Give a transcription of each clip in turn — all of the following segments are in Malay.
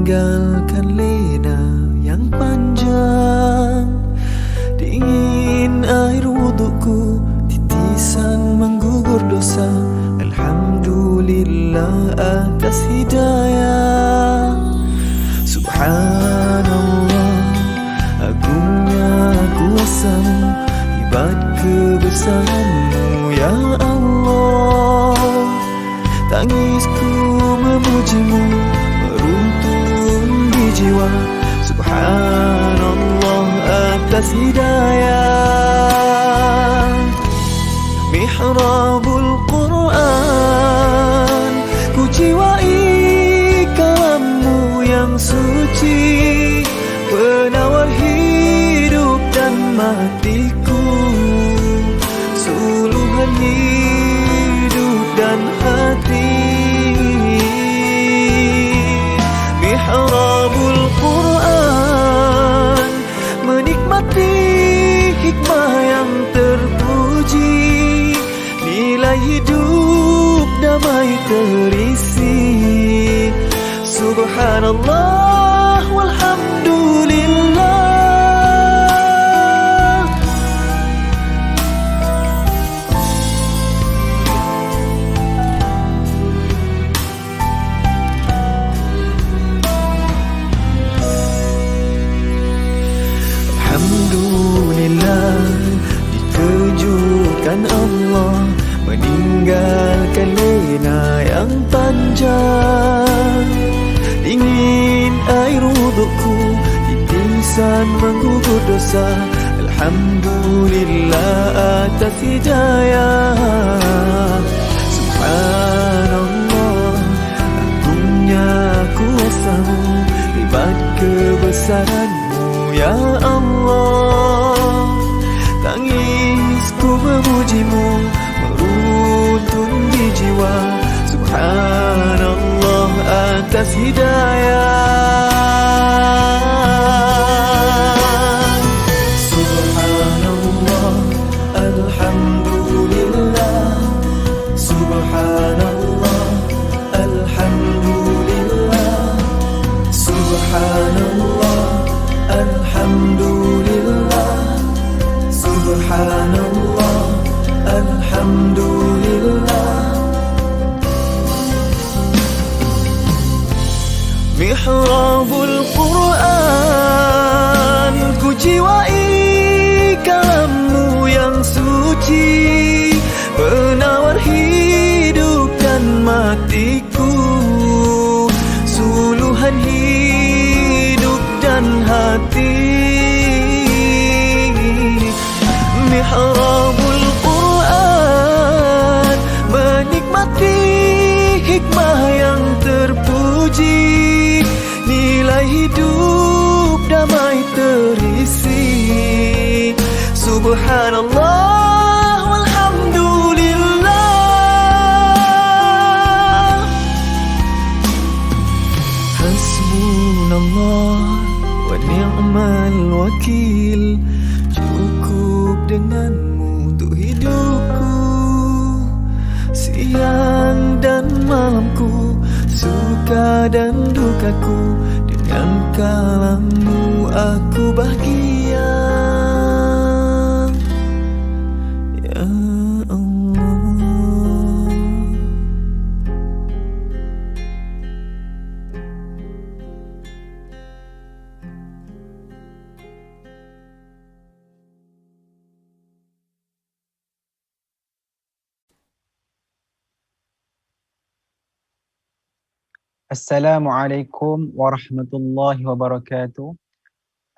meninggalkan lena yang panjang. Dingin air wudukku, titisan menggugur dosa. Alhamdulillah atas hidayah. Subhanallah, agungnya kuasa-Mu, hebat kebesaran-Mu ya Allah. Tangisku memuji-Mu, meruntun di jiwa. Subhanallah atas hidayah. Mihrabul Quran, ku jiwai kalam-Mu yang suci, penawar hidup dan matiku, suluhan hidup dan hati. Mihrabul Quran, menikmati hikmah yang terpuji, nilai hidup damai terisi. Subhanallah walhamdulillah. Alhamdulillah, dikejutkan Allah, meninggalkan lena yang panjang. Dingin air wudukku, titisan menggugur dosa. Alhamdulillah atas hidayah. Subhanallah, agungnya kuasa-Mu, hebat kebesaran-Mu ya Allah. Tangisku memuji-Mu, meruntun di jiwa. Subhanallah atas hidayah. Subhanallah, alhamdulillah. Subhanallah, alhamdulillah. Subhanallah, alhamdulillah. Subhanallah, alhamdulillah. Mihrabul Quran, ku jiwai kalam-Mu yang suci, penawar hidup dan matiku, suluhan hidup dan hati. Mihrabul Quran, menikmati hikmah yang terpuji, nilai hidup damai terisi. Subhanallah walhamdulillah. Hasbunallah wa ni'mal wakil, cukup dengan-Mu untuk hidupku. Siang dan malamku, suka dan dukaku, dengan kalam-Mu aku bahagia ya Allah. Assalamualaikum warahmatullahi wabarakatuh.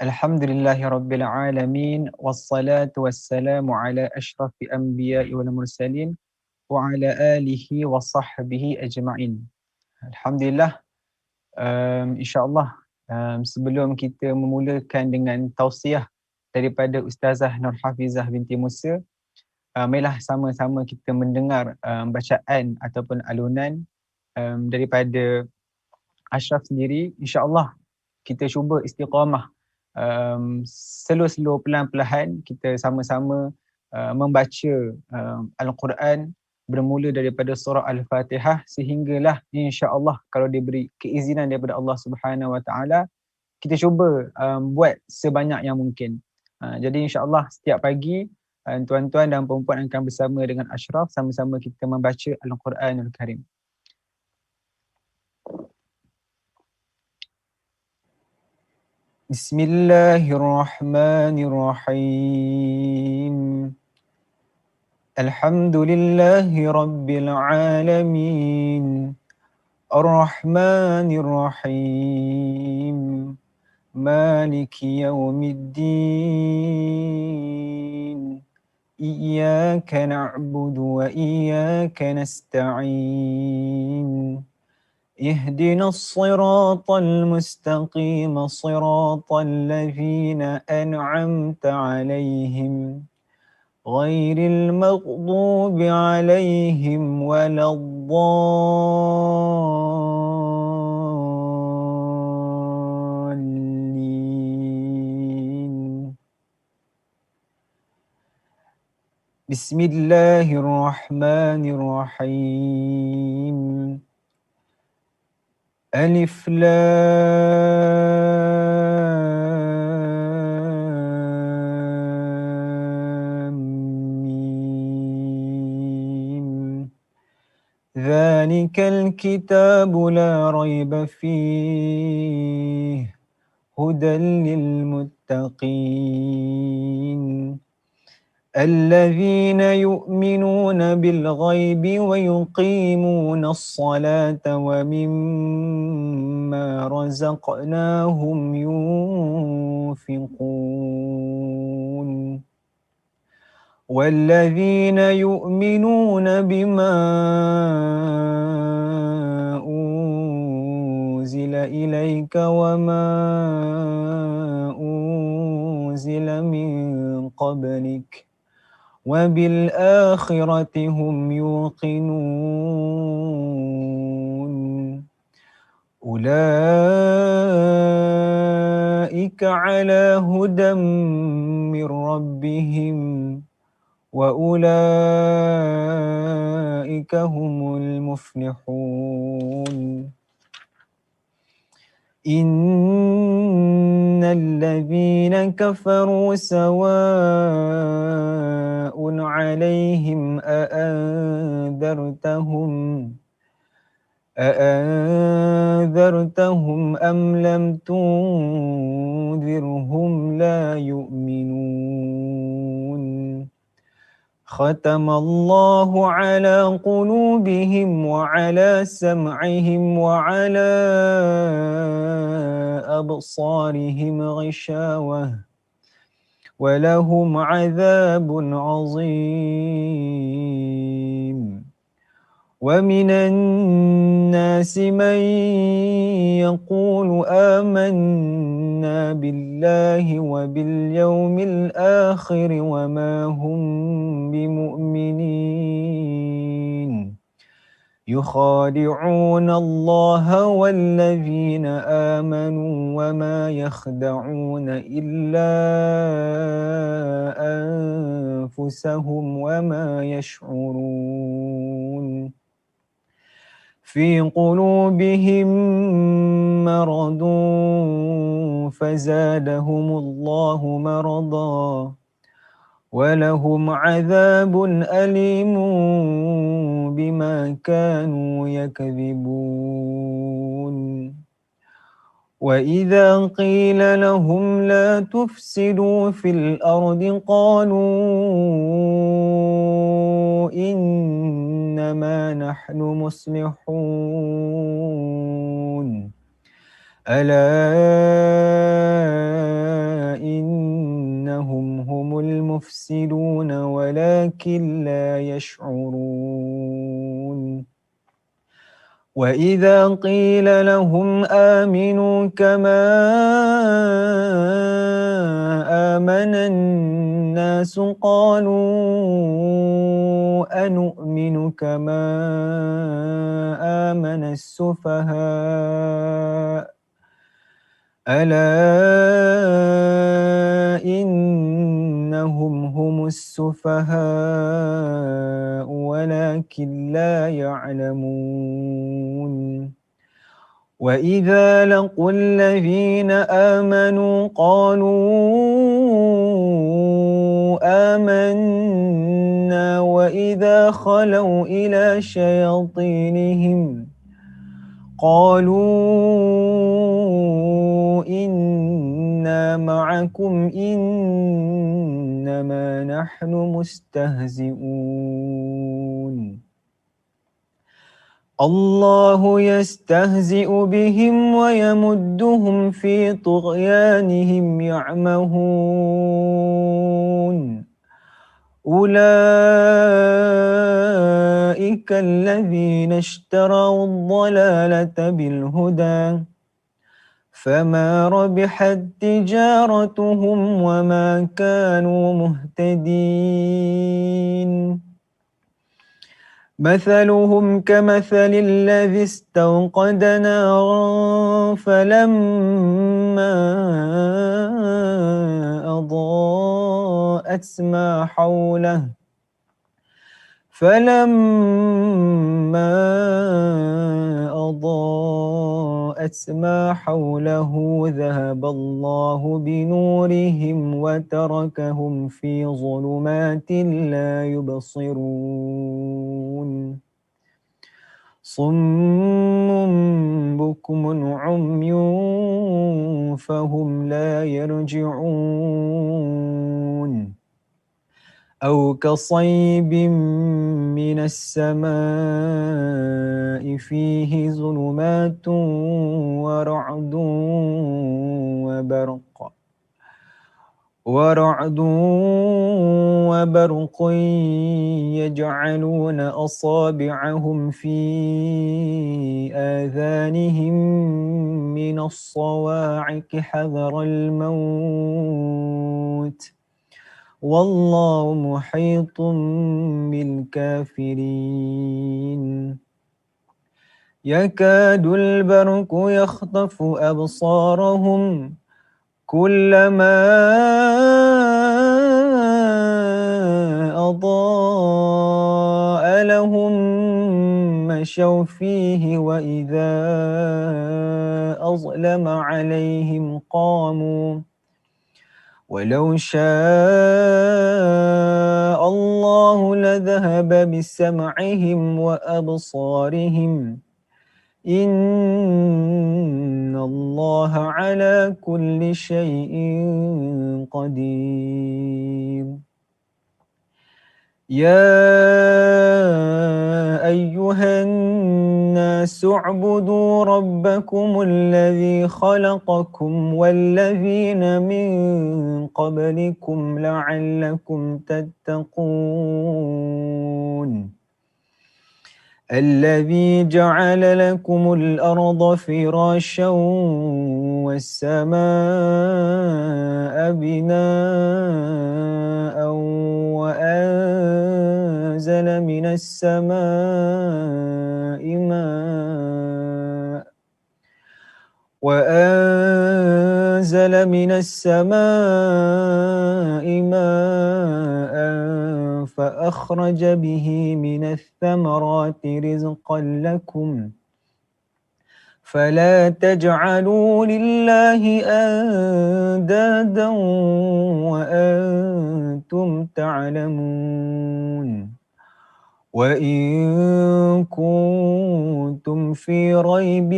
Alhamdulillahirabbil alamin, wassalatu wassalamu ala asyrafil anbiya'i wal mursalin wa ala alihi wa sahbihi ajma'in. Alhamdulillah, insya-Allah sebelum kita memulakan dengan tausiah daripada Ustazah Nur Hafizah binti Musa, marilah sama-sama kita mendengar bacaan ataupun alunan daripada Ashraf sendiri. InsyaAllah kita cuba istiqamah, slow-slow, pelan-pelan kita sama-sama membaca Al-Quran bermula daripada surah Al-Fatihah sehinggalah insya-Allah kalau diberi keizinan daripada Allah Subhanahu Wa Taala kita cuba buat sebanyak yang mungkin. Jadi insya-Allah setiap pagi tuan-tuan dan puan-puan akan bersama dengan Ashraf sama-sama kita membaca Al-Quranul Karim. Bismillahirrahmanirrahim. Alhamdulillahi Rabbil Alamin. Ar-Rahmanir-Rahim. Maliki Yawmiddin. Iyyaka na'budu wa iyyaka nasta'in. اهدنا الصراط المستقيم صراط الذين أنعمت عليهم غير المغضوب عليهم ولا الضالين. بسم الله الرحمن الرحيم. ألف لام ميم. ذلك الكتاب لا ريب فيه هدى للمتقين الذين يؤمنون بالغيب ويقيمون الصلاة ومما رزقناهم ينفقون والذين يؤمنون بما أنزل إليك وما أنزل من قبلك وبالآخرة هم يوقنون أولئك على هدى من ربهم وأولئك هم المفلحون. إن الذين كفروا سواء عليهم أأنذرتهم أم لم تنذرهم لا يؤمنون. ختم الله على قلوبهم وعلى سمعهم وعلى أبصارهم غشاوة ولهم عذاب عظيم. ومن الناس من يقول آمنا بالله وباليوم الآخر وما هم بمؤمنين يخادعون الله والذين آمنوا وما يخدعون إلا أنفسهم وما يشعرون. في قلوبهم مرض فزادهم الله مرضا ولهم عذاب أليم بما كانوا يكذبون. وإذا قيل لهم لا تفسدوا في الأرض قالوا إنما نحن مصلحون ألا إنهم هم المفسدون ولكن لا يشعرون. وإذا قيل لهم آمنوا كما آمن الناس قالوا أنؤمن كما آمن السفهاء ألا إنهم هم السفهاء ولكن لا يعلمون. وإذا لقوا الذين آمنوا قالوا آمنا وإذا خلوا إلى شياطينهم قالوا إنا معكم إنما نحن مستهزئون. الله يستهزئ بهم ويمدهم في طغيانهم يعمهون. أولئك الذين اشتروا الضلالة بالهدى فما ربحت تجارتهم وما كانوا مهتدين. مثلهم كمثل الذي استوقد نارا فلما أضاءت ما حوله ذهب الله بنورهم وتركهم في ظلمات لا يبصرون. صم بكم عمي فهم لا يرجعون. أو كصيب من السماء فيه ظلمات ورعد وبرق يجعلون أصابعهم في آذانهم من الصواعق حذر الموت والله محيط بالكافرين. يكاد البرق يخطف أبصارهم كلما أضاء لهم مشوا فيه وإذا أظلم عليهم قاموا ولو شاء الله لذهب بسمعهم وأبصارهم إن الله على كل شيء قدير. يا أيها الناس اعبدوا ربكم الذي خلقكم والذين من قبلكم لعلكم تتقون. الذي جعل لكم الأرض فراشا والسماء بناء وأنزل من السماء ماء فأخرج به من الثمرات رزقا لكم فلا تجعلوا لله أندادا وأنتم تعلمون. وإن كنتم في ريب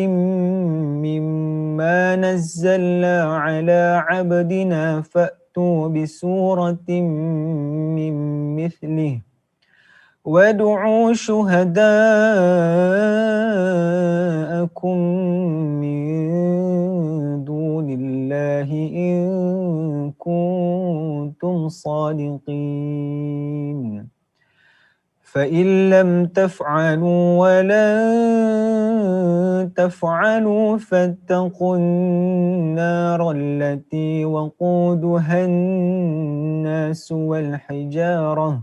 مما نزلنا على عبدنا فأتوا بسورة من مثله وادعوا شهداءكم من دون الله إن كنتم صادقين. فإن لم تفعلوا ولن تفعلوا فاتقوا النار التي وقودها الناس والحجارة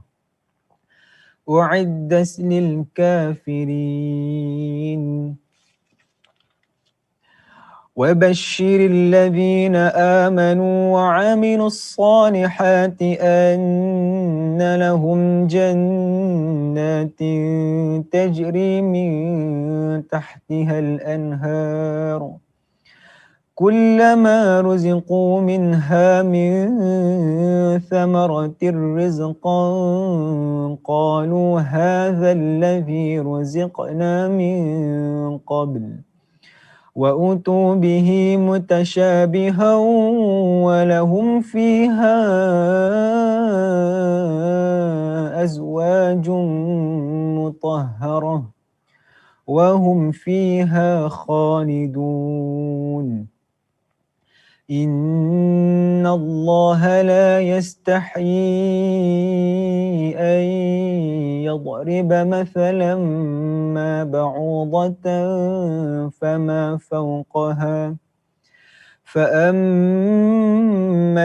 أعدت للكافرين. وبشر الذين آمنوا وعملوا الصالحات أن لهم جنات تجري من تحتها الأنهار كلما رزقوا منها من ثمرة رزقا قالوا هذا الذي رزقنا من قبل وأتوا به متشابها ولهم فيها أزواج مطهرة وهم فيها خالدون إن الله لا يستحيي أن يضرب مثلا ما بعوضة فما فوقها فأما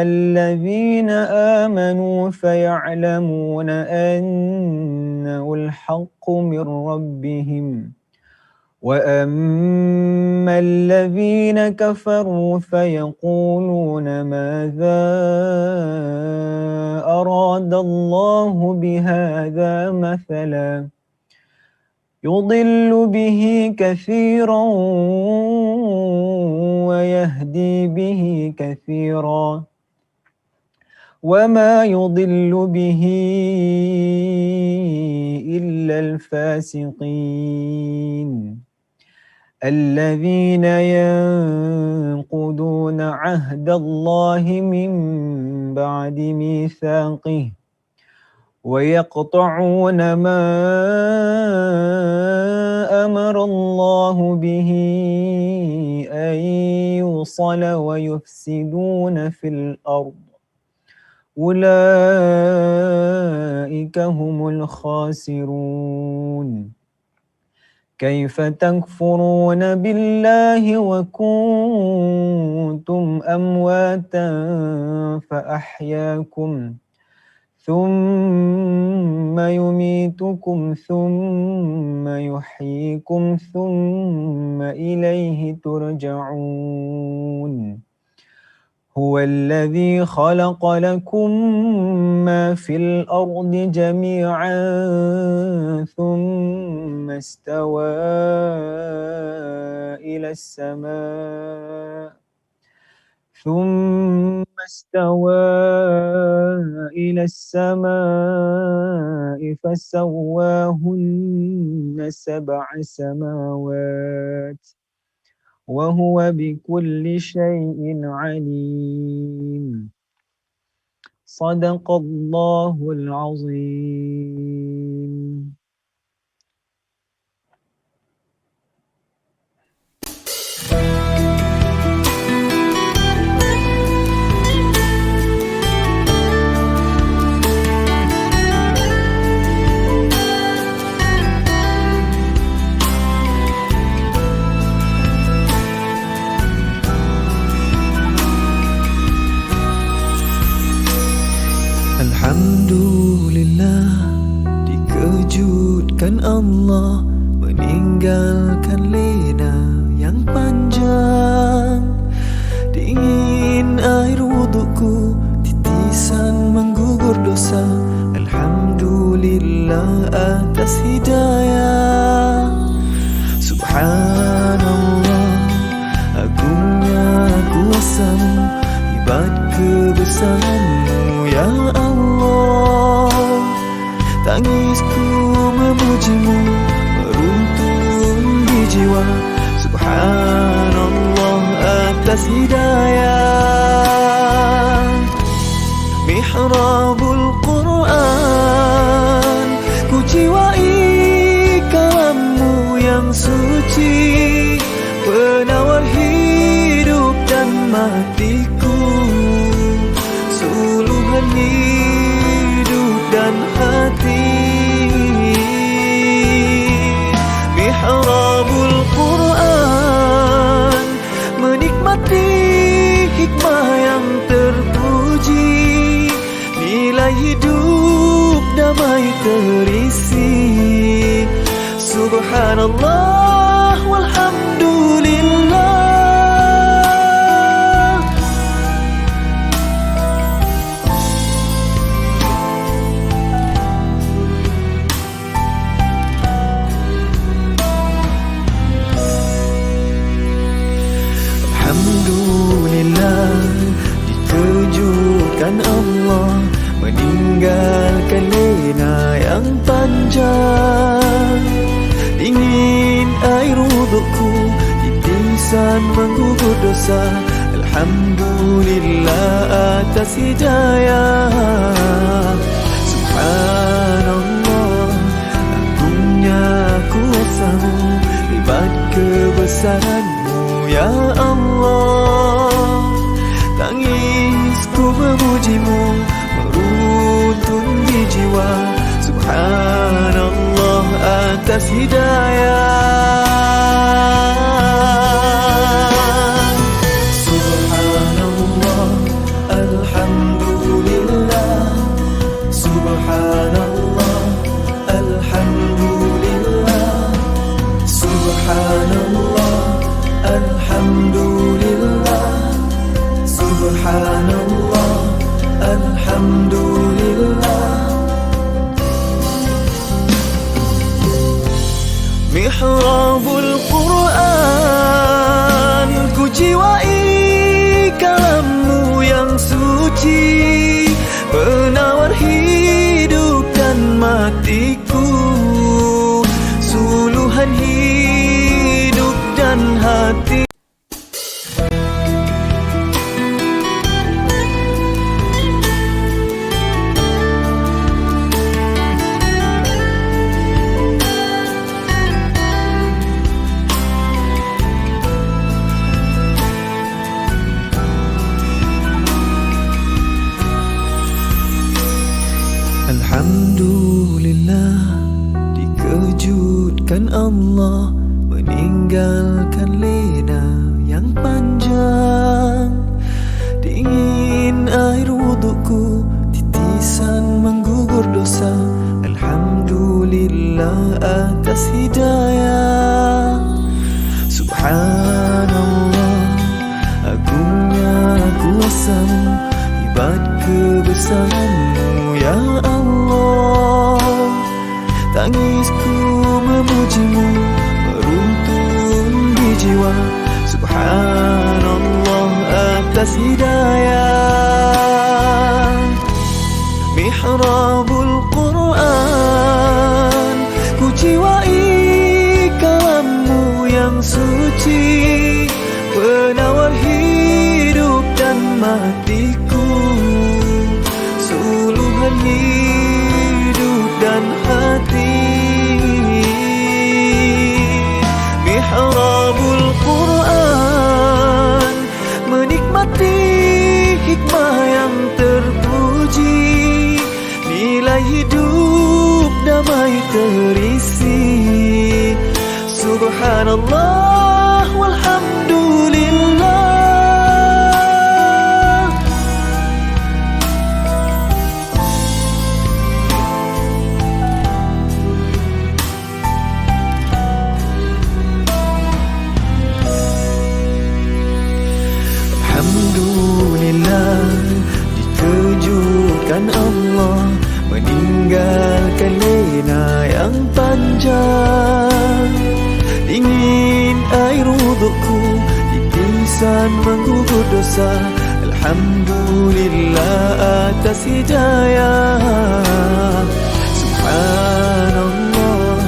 الذين آمنوا فيعلمون أنه الحق من ربهم وأما الذين كفروا فيقولون ماذا أراد الله بهذا مثلا يضل به كثيرا ويهدي به كثيرا وما يضل به إلا الفاسقين الذين ينقضون عهد الله من بعد ميثاقه ويقطعون ما أمر الله به أن يوصل ويفسدون في الأرض أولئك هم الخاسرون كيف تكفرون بالله وكنتم أمواتا فأحياكم ثم يميتكم ثم يحييكم ثم إليه ترجعون هو الذي خلق لكم ما في الأرض جميعا ثم استوى إلى السماء فسواهن 7 سماوات وهو بكل شيء عليم صدق الله العظيم. Alhamdulillah, dikejutkan Allah meninggalkan lena yang panjang. Dingin air wudukku, titisan menggugur dosa. Alhamdulillah atas hidayah. Subhanallah, agungnya kuasamu, hebat kebesaranmu ya Allah. Tangisku memujimu, meruntuh di jiwa. Subhanallah atas hidayah. Mihrabul Quran, ku jiwai kalammu yang suci, penawar hidup dan matiku, suluhan hidup dan hati. Mihrabul Quran, menikmati hikmah yang terpuji, nilai hidup damai terisi. Subhanallah walhamdulillah. dikejutkan Allah, meninggalkan lena yang panjang. Dingin air wudukku, titisan menggugur dosa. Alhamdulillah atas hidayah. Subhanallah, agungnya kuasamu, hebat kebesaranmu ya Allah. Tangisku memujimu, meruntun di jiwa. Subhanallah atas hidayah. Subhanallah, alhamdulillah. Subhanallah, alhamdulillah. Subhanallah, alhamdulillah. Subhanallah, alhamdulillah. Mihrabul Quran, ku jiwai kalammu yang suci, penawar hidup dan matiku, suluhan hidup dan hati. Alhamdulillah, dikejutkan Allah, meninggalkan lena yang panjang. Dingin air wudukku, titisan menggugur dosa. Alhamdulillah atas hidayah. Subhanallah, agungnya kuasamu, hebat kebesaranmu ya Allah. Tangisku memujimu, meruntun di jiwa. Subhanallah atas hidayah. Mihrabul Quran, ku jiwai kalammu yang suci, penawar hidup dan matiku, suluhan hidup dan hati. Mihrabul Quran, menikmati hikmah yang terpuji, nilai hidup damai terisi. Subhanallah walhamdulillah. Alhamdulillah, dikejutkan Allah, meninggalkan lena yang panjang. Dingin air wudukku, titisan menggugur dosa. Alhamdulillah atas hidayah. Subhanallah,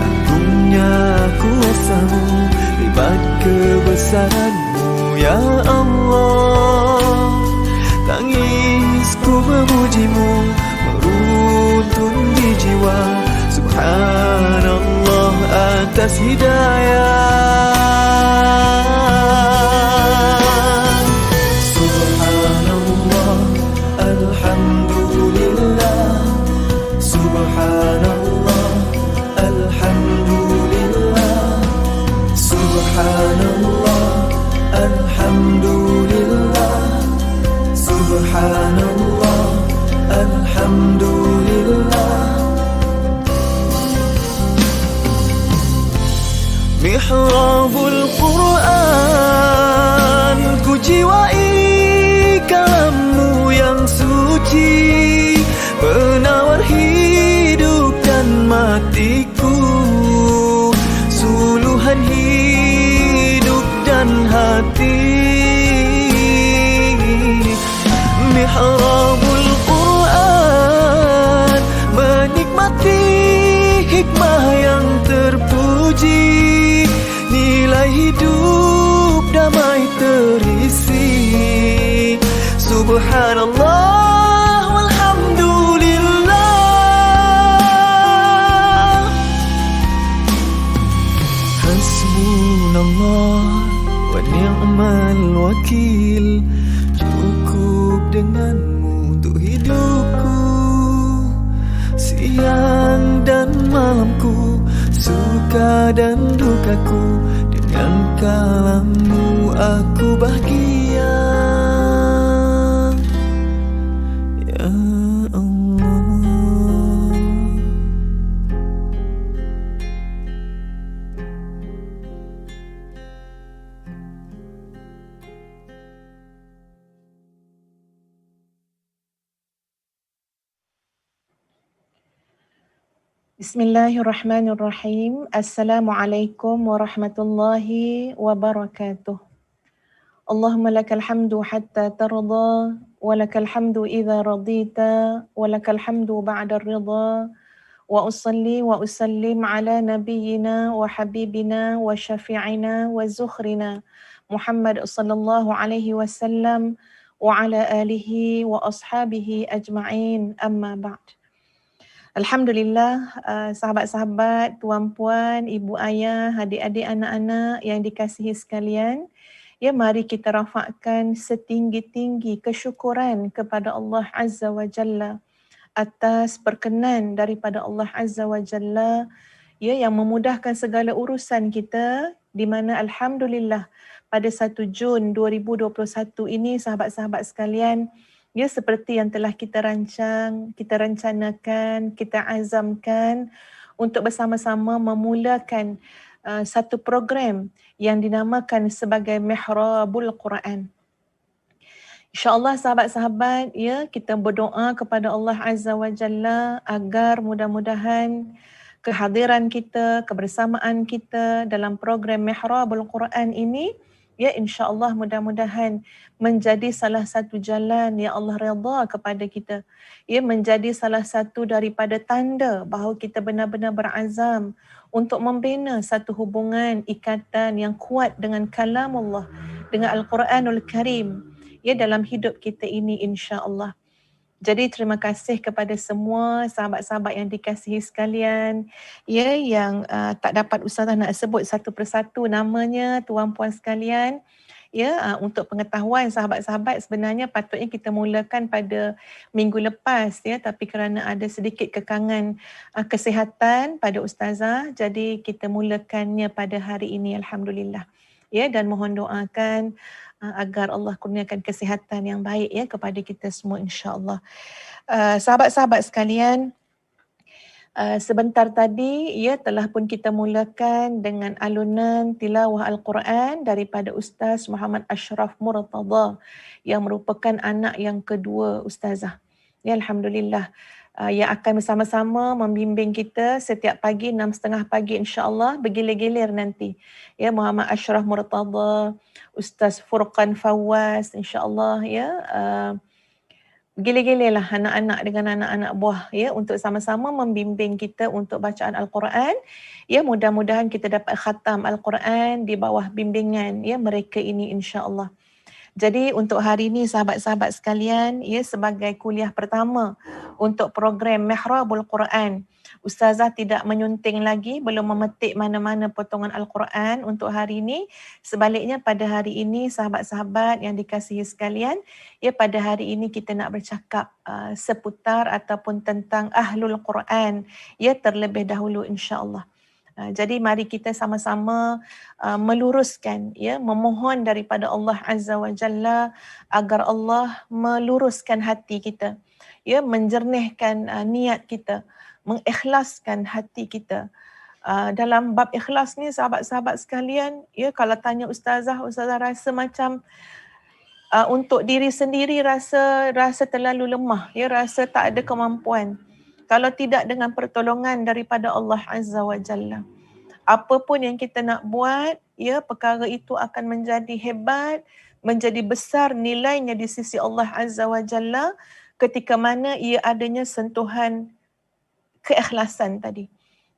agungnya kuasamu, hebat kebesaranmu ya Allah. Tangisku memujimu, meruntun di jiwa. Subhanallah atas hidayah. Subhanallah, alhamdulillah. Subhanallah, alhamdulillah. Subhanallah, alhamdulillah. Subhanallah, alhamdulillah. Mihrabul Quran, ku jiwai kalammu yang suci, penawar hidup dan matiku, suluhan hidup dan hati. mihrabul Quran, menikmati hikmah yang terpuji, nilai hidup damai terisi. Subhanallah walhamdulillah, hasbunallah wa ni'mal wakil. Cukup denganmu untuk hidupku, siang dan malamku, suka dan dukaku. Dengan kalammu aku bahagia, ya Allah. Bismillahirrahmanirrahim. Assalamualaikum warahmatullahi wabarakatuh. Allahumma lakal hamdu hatta tarda, wa lakal hamdu idza radita, wa lakal hamdu ba'da ridha. Wa usalli wa usallim ala nabiyyina wa habibina wa syafi'ina wa zukhrina Muhammad sallallahu alaihi wasallam wa ala alihi wa ashabihi ajma'in, amma ba'd. Alhamdulillah, sahabat-sahabat, tuan-puan, ibu ayah, adik-adik, anak-anak yang dikasihi sekalian, ya, mari kita rafakkan setinggi-tinggi kesyukuran kepada Allah Azza wa Jalla atas perkenan daripada Allah Azza wa Jalla, ya, yang memudahkan segala urusan kita, di mana alhamdulillah pada 1 Jun 2021 ini, sahabat-sahabat sekalian, ya, seperti yang telah kita rancang, kita rencanakan, kita azamkan untuk bersama-sama memulakan satu program yang dinamakan sebagai Mihrabul Quran. InsyaAllah sahabat-sahabat, ya, kita berdoa kepada Allah Azza wa Jalla agar mudah-mudahan kehadiran kita, kebersamaan kita dalam program Mihrabul Quran ini, ya, insya-Allah mudah-mudahan menjadi salah satu jalan yang Allah redha kepada kita. Ya, menjadi salah satu daripada tanda bahawa kita benar-benar berazam untuk membina satu hubungan, ikatan yang kuat dengan kalamullah, dengan Al-Quranul Karim, ya, dalam hidup kita ini insya-Allah. Jadi terima kasih kepada semua sahabat-sahabat yang dikasihi sekalian, ya, yang tak dapat Ustazah nak sebut satu persatu namanya, tuan-puan sekalian. Ya, untuk pengetahuan sahabat-sahabat, sebenarnya patutnya kita mulakan pada minggu lepas, ya, tapi kerana ada sedikit kekangan kesihatan pada Ustazah, jadi kita mulakannya pada hari ini, alhamdulillah. Ya, dan mohon doakan agar Allah kurniakan kesihatan yang baik, ya, kepada kita semua insya-Allah. Sahabat-sahabat sekalian, sebentar tadi, ya, telah pun kita mulakan dengan alunan tilawah Al-Quran daripada Ustaz Muhammad Ashraf Murtada yang merupakan anak yang kedua Ustazah. Ya, alhamdulillah, yang akan bersama-sama membimbing kita setiap pagi 6.30 pagi insya-Allah, bergilir-gilir nanti. Ya, Muhammad Ashraf Murtada, Ustaz Furqan Fawaz insya-Allah, ya, gila-gilalah anak-anak dengan anak-anak buah, ya, untuk sama-sama membimbing kita untuk bacaan Al-Quran. Ya, mudah-mudahan kita dapat khatam Al-Quran di bawah bimbingan, ya, mereka ini insya-Allah. Jadi untuk hari ini sahabat-sahabat sekalian, ya, sebagai kuliah pertama untuk program Mihrabul Quran, Ustazah tidak menyunting lagi, belum memetik mana-mana potongan Al-Quran untuk hari ini. Sebaliknya pada hari ini sahabat-sahabat yang dikasihi sekalian, ya, pada hari ini kita nak bercakap seputar ataupun tentang Ahlul Quran, ya, terlebih dahulu insya-Allah. Jadi mari kita sama-sama meluruskan, ya, memohon daripada Allah Azza wa Jalla agar Allah meluruskan hati kita, ya, menjernihkan niat kita, mengikhlaskan hati kita. Dalam bab ikhlas ni sahabat-sahabat sekalian, ya, kalau tanya Ustazah rasa macam untuk diri sendiri rasa terlalu lemah, ya, rasa tak ada kemampuan. Kalau tidak dengan pertolongan daripada Allah Azza wa Jalla, apa pun yang kita nak buat, ya, perkara itu akan menjadi hebat, menjadi besar nilainya di sisi Allah Azza wa Jalla ketika mana ia adanya sentuhan keikhlasan tadi.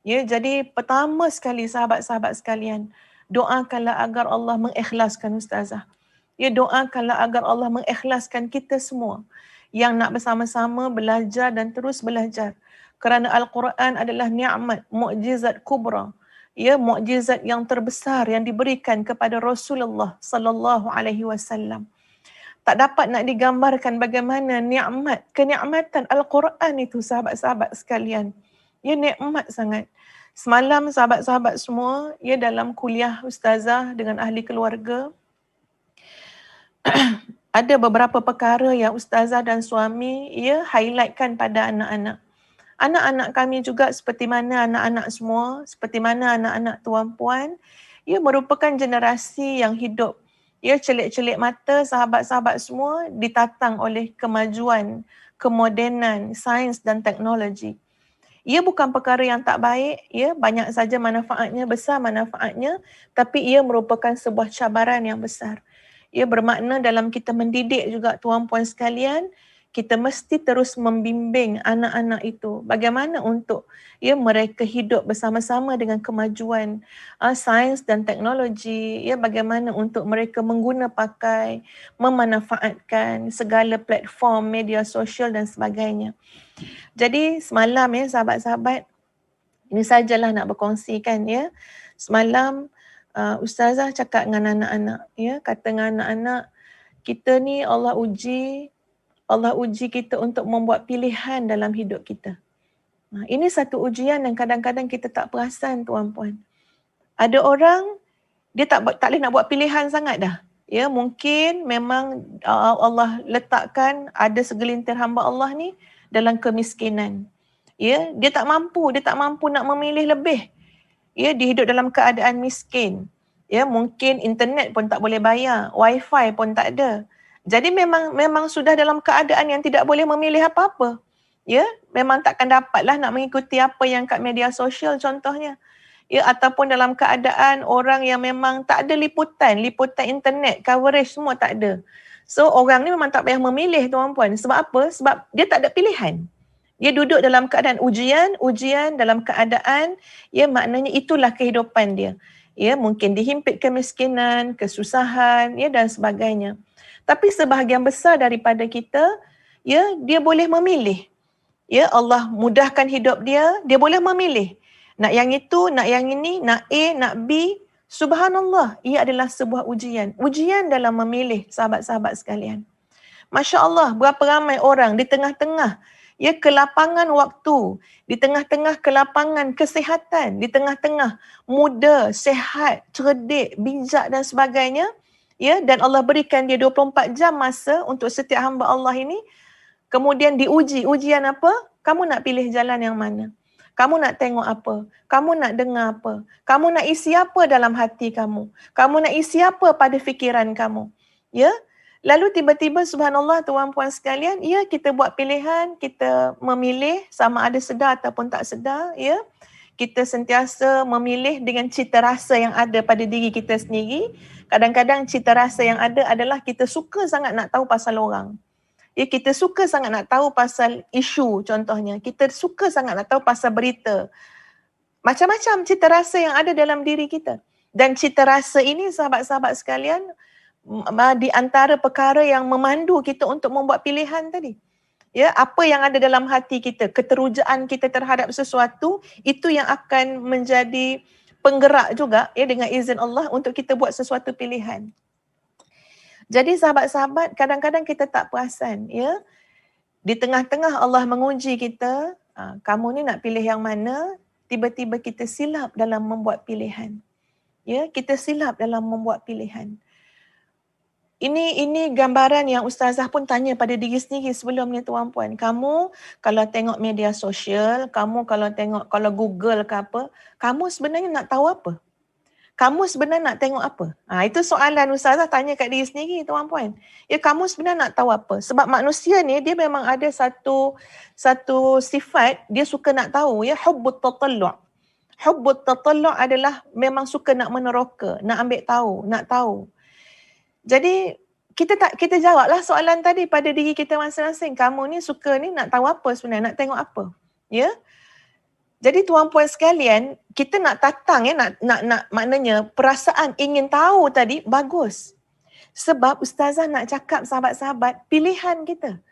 Ya, jadi pertama sekali sahabat-sahabat sekalian, doakanlah agar Allah mengikhlaskan ustazah. Ya, doakanlah agar Allah mengikhlaskan kita semua yang nak bersama-sama belajar dan terus belajar. Kerana Al-Quran adalah nikmat, mukjizat kubra. Ya, mukjizat yang terbesar yang diberikan kepada Rasulullah sallallahu alaihi wasallam. Tak dapat nak digambarkan bagaimana nikmat, kenikmatan Al-Quran itu sahabat-sahabat sekalian. Ya, nikmat sangat. Semalam sahabat-sahabat semua, ya, dalam kuliah ustazah dengan ahli keluarga, ada beberapa perkara yang ustazah dan suami ya highlightkan pada anak-anak. Anak-anak kami juga seperti mana anak-anak semua, seperti mana anak-anak tuan-puan, ia merupakan generasi yang hidup. Ya, celik-celik mata sahabat-sahabat semua ditatang oleh kemajuan, kemodenan, sains dan teknologi. Ia bukan perkara yang tak baik, ya, banyak saja manfaatnya, besar manfaatnya, tapi ia merupakan sebuah cabaran yang besar. Ia bermakna dalam kita mendidik juga tuan-puan sekalian, kita mesti terus membimbing anak-anak itu bagaimana untuk ya mereka hidup bersama-sama dengan kemajuan sains dan teknologi, ya, bagaimana untuk mereka mengguna pakai, memanfaatkan segala platform media sosial dan sebagainya. Jadi semalam ya sahabat-sahabat, ini sajalah nak berkongsikan ya. Semalam ustazah cakap dengan anak-anak, ya, kata dengan anak-anak, kita ni Allah uji kita untuk membuat pilihan dalam hidup kita. Ini satu ujian yang kadang-kadang kita tak perasan tuan-puan. Ada orang dia tak boleh nak buat pilihan sangat dah. Ya, mungkin memang Allah letakkan ada segelintir hamba Allah ni dalam kemiskinan. Ya, dia tak mampu nak memilih lebih. Ya, dia hidup dalam keadaan miskin. Ya, mungkin internet pun tak boleh bayar, wifi pun tak ada. Jadi memang sudah dalam keadaan yang tidak boleh memilih apa-apa. Ya, memang takkan dapatlah nak mengikuti apa yang kat media sosial contohnya. Ya, ataupun dalam keadaan orang yang memang tak ada liputan internet, coverage semua tak ada. So orang ni memang tak payah memilih tuan-puan. Sebab apa? Sebab dia tak ada pilihan. Dia duduk dalam keadaan ujian dalam keadaan, ya, maknanya itulah kehidupan dia. Ya, mungkin dihimpit kemiskinan, kesusahan, ya, dan sebagainya. Tapi sebahagian besar daripada kita, ya, dia boleh memilih. Ya, Allah mudahkan hidup dia boleh memilih. Nak yang itu, nak yang ini, nak A, nak B. Subhanallah, ia adalah sebuah ujian. Ujian dalam memilih sahabat-sahabat sekalian. Masya Allah, berapa ramai orang di tengah-tengah ya kelapangan waktu, di tengah-tengah kelapangan kesihatan, di tengah-tengah muda, sehat, cerdik, bijak dan sebagainya, ya, dan Allah berikan dia 24 jam masa untuk setiap hamba Allah ini, kemudian diuji. Ujian apa? Kamu nak pilih jalan yang mana? Kamu nak tengok apa? Kamu nak dengar apa? Kamu nak isi apa dalam hati kamu? Kamu nak isi apa pada fikiran kamu? Ya? Lalu tiba-tiba subhanallah tuan-puan sekalian, ya, kita buat pilihan, kita memilih sama ada sedar ataupun tak sedar, ya. Kita sentiasa memilih dengan cita rasa yang ada pada diri kita sendiri. Kadang-kadang cita rasa yang ada adalah kita suka sangat nak tahu pasal orang. Ya, kita suka sangat nak tahu pasal isu contohnya. Kita suka sangat nak tahu pasal berita. Macam-macam cita rasa yang ada dalam diri kita. Dan cita rasa ini sahabat-sahabat sekalian, di antara perkara yang memandu kita untuk membuat pilihan tadi. Ya, apa yang ada dalam hati kita, keterujaan kita terhadap sesuatu, itu yang akan menjadi penggerak juga, ya, dengan izin Allah untuk kita buat sesuatu pilihan. Jadi sahabat-sahabat, kadang-kadang kita tak perasan, ya. Di tengah-tengah Allah menguji kita, kamu ni nak pilih yang mana, tiba-tiba kita silap dalam membuat pilihan. Ya, kita silap dalam membuat pilihan. Ini gambaran yang ustazah pun tanya pada diri sendiri sebelum ni tuan-puan. Kamu kalau tengok media sosial, kamu kalau Google ke apa, kamu sebenarnya nak tahu apa? Kamu sebenarnya nak tengok apa? Itu soalan ustazah tanya kat diri sendiri tuan-puan. Ya, kamu sebenarnya nak tahu apa? Sebab manusia ni dia memang ada satu sifat, dia suka nak tahu, ya, hubbut tatallu'. Hubbut tatallu' adalah memang suka nak meneroka, nak ambil tahu, nak tahu. Jadi kita jawablah soalan tadi pada diri kita masing-masing. Kamu ni suka ni nak tahu apa sebenarnya, nak tengok apa? Ya. Jadi tuan puan sekalian, kita nak tatang nak maknanya perasaan ingin tahu tadi bagus. Sebab ustazah nak cakap sahabat-sahabat, pilihan kita.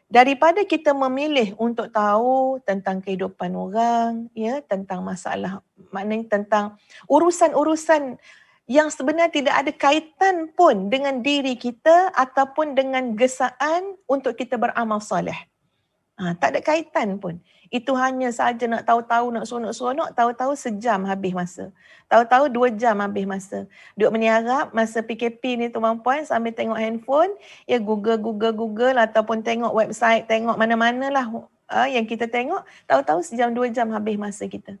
Daripada kita memilih untuk tahu tentang kehidupan orang, ya, tentang masalah, maknanya tentang urusan-urusan yang sebenarnya tidak ada kaitan pun dengan diri kita ataupun dengan gesaan untuk kita beramal soleh. Tak ada kaitan pun. Itu hanya saja nak tahu-tahu, nak seronok-seronok, tahu-tahu sejam habis masa. Tahu-tahu 2 jam habis masa. Duduk meniarap masa PKP ni tuan puan sambil tengok handphone, ya Google ataupun tengok website, tengok mana-mana lah yang kita tengok, tahu-tahu sejam 2 jam habis masa kita.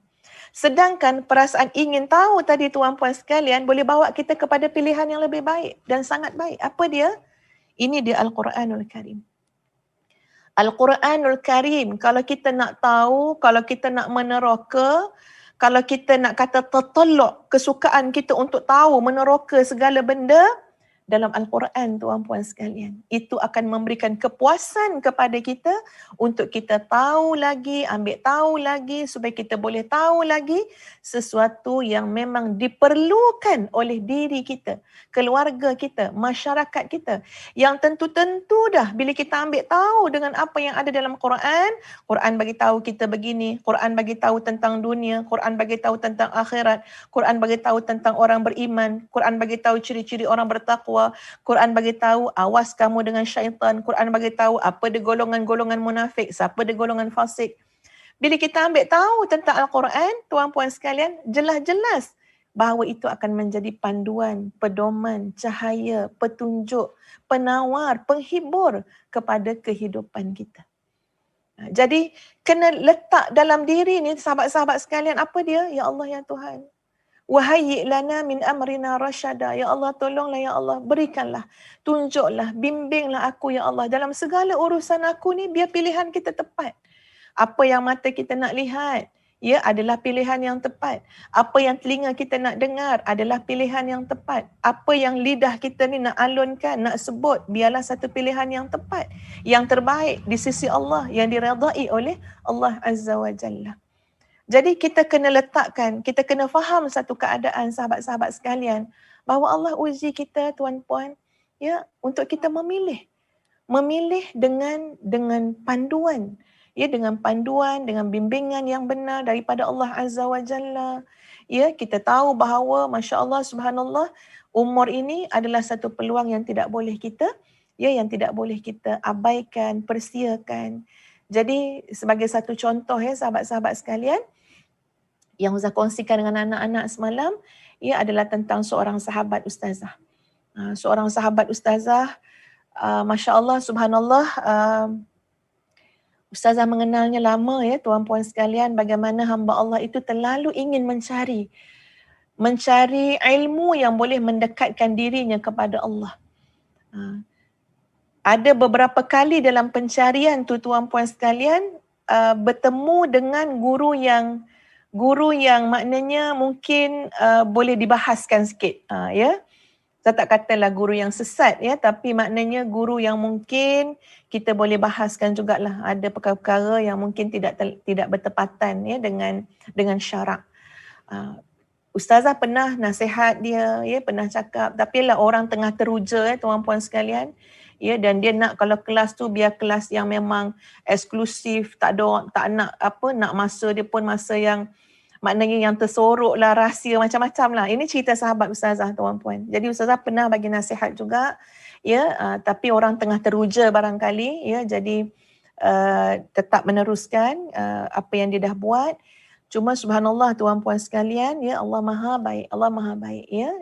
Sedangkan perasaan ingin tahu tadi tuan puan sekalian boleh bawa kita kepada pilihan yang lebih baik dan sangat baik. Apa dia? Ini dia Al-Quranul Karim. Al-Quranul Karim, kalau kita nak tahu, kalau kita nak meneroka, kalau kita nak kata tertolok kesukaan kita untuk tahu, meneroka segala benda, dalam Al-Quran tuan puan sekalian. Itu akan memberikan kepuasan kepada kita untuk kita tahu lagi, ambil tahu lagi supaya kita boleh tahu lagi sesuatu yang memang diperlukan oleh diri kita, keluarga kita, masyarakat kita. Yang tentu-tentu dah bila kita ambil tahu dengan apa yang ada dalam Quran, Quran bagi tahu kita begini, Quran bagi tahu tentang dunia, Quran bagi tahu tentang akhirat, Quran bagi tahu tentang orang beriman, Quran bagi tahu ciri-ciri orang bertakwa, Quran bagi tahu awas kamu dengan syaitan, Quran bagi tahu apa dia golongan-golongan munafik, siapa dia golongan fasik. Bila kita ambil tahu tentang Al-Quran, tuan puan sekalian, jelas-jelas bahawa itu akan menjadi panduan, pedoman, cahaya, petunjuk, penawar, penghibur kepada kehidupan kita. Jadi kena letak dalam diri ni sahabat-sahabat sekalian, apa dia? Ya Allah, ya Tuhan, wahayyi lana min amrina rasyada. Ya Allah, tolonglah ya Allah, berikanlah, tunjuklah, bimbinglah aku ya Allah dalam segala urusan aku ni, biar pilihan kita tepat. Apa yang mata kita nak lihat, ya, adalah pilihan yang tepat. Apa yang telinga kita nak dengar adalah pilihan yang tepat. Apa yang lidah kita ni nak alunkan, nak sebut, biarlah satu pilihan yang tepat, yang terbaik di sisi Allah, yang diredai oleh Allah Azza wa Jalla. Jadi kita kena letakkan, kita kena faham satu keadaan sahabat-sahabat sekalian, bahawa Allah uji kita tuan-puan, ya, untuk kita memilih dengan panduan, ya, dengan panduan, dengan bimbingan yang benar daripada Allah Azza wa Jalla. Ya, kita tahu bahawa masya-Allah subhanallah, umur ini adalah satu peluang yang tidak boleh kita, ya, yang tidak boleh kita abaikan, persiakan. Jadi sebagai satu contoh, ya sahabat-sahabat sekalian, yang Ustazah kongsikan dengan anak-anak semalam, ia adalah tentang seorang sahabat ustazah. Seorang sahabat ustazah, masya-Allah subhanallah, ustazah mengenalnya lama, ya tuan-puan sekalian, bagaimana hamba Allah itu terlalu ingin mencari ilmu yang boleh mendekatkan dirinya kepada Allah. Ada beberapa kali dalam pencarian tu tuan-puan sekalian, bertemu dengan guru yang maknanya mungkin boleh dibahaskan sikit, ya. Saya tak katalah guru yang sesat, ya, tapi maknanya guru yang mungkin kita boleh bahaskan jugalah, ada perkara-perkara yang mungkin tidak bertepatan, ya, dengan syarak. Ustazah pernah nasihat dia, ya, pernah cakap, tapi lah orang tengah teruja, ya tuan-puan sekalian, ya, dan dia nak kalau kelas tu biar kelas yang memang eksklusif, tak nak masa dia pun masa yang maknanya yang tersorok lah, rahsia macam-macam lah. Ini cerita sahabat ustazah tuan-puan. Jadi ustazah pernah bagi nasihat juga, ya, tapi orang tengah teruja barangkali, ya, jadi tetap meneruskan apa yang dia dah buat. Cuma subhanallah tuan-puan sekalian, ya, Allah Maha baik, ya.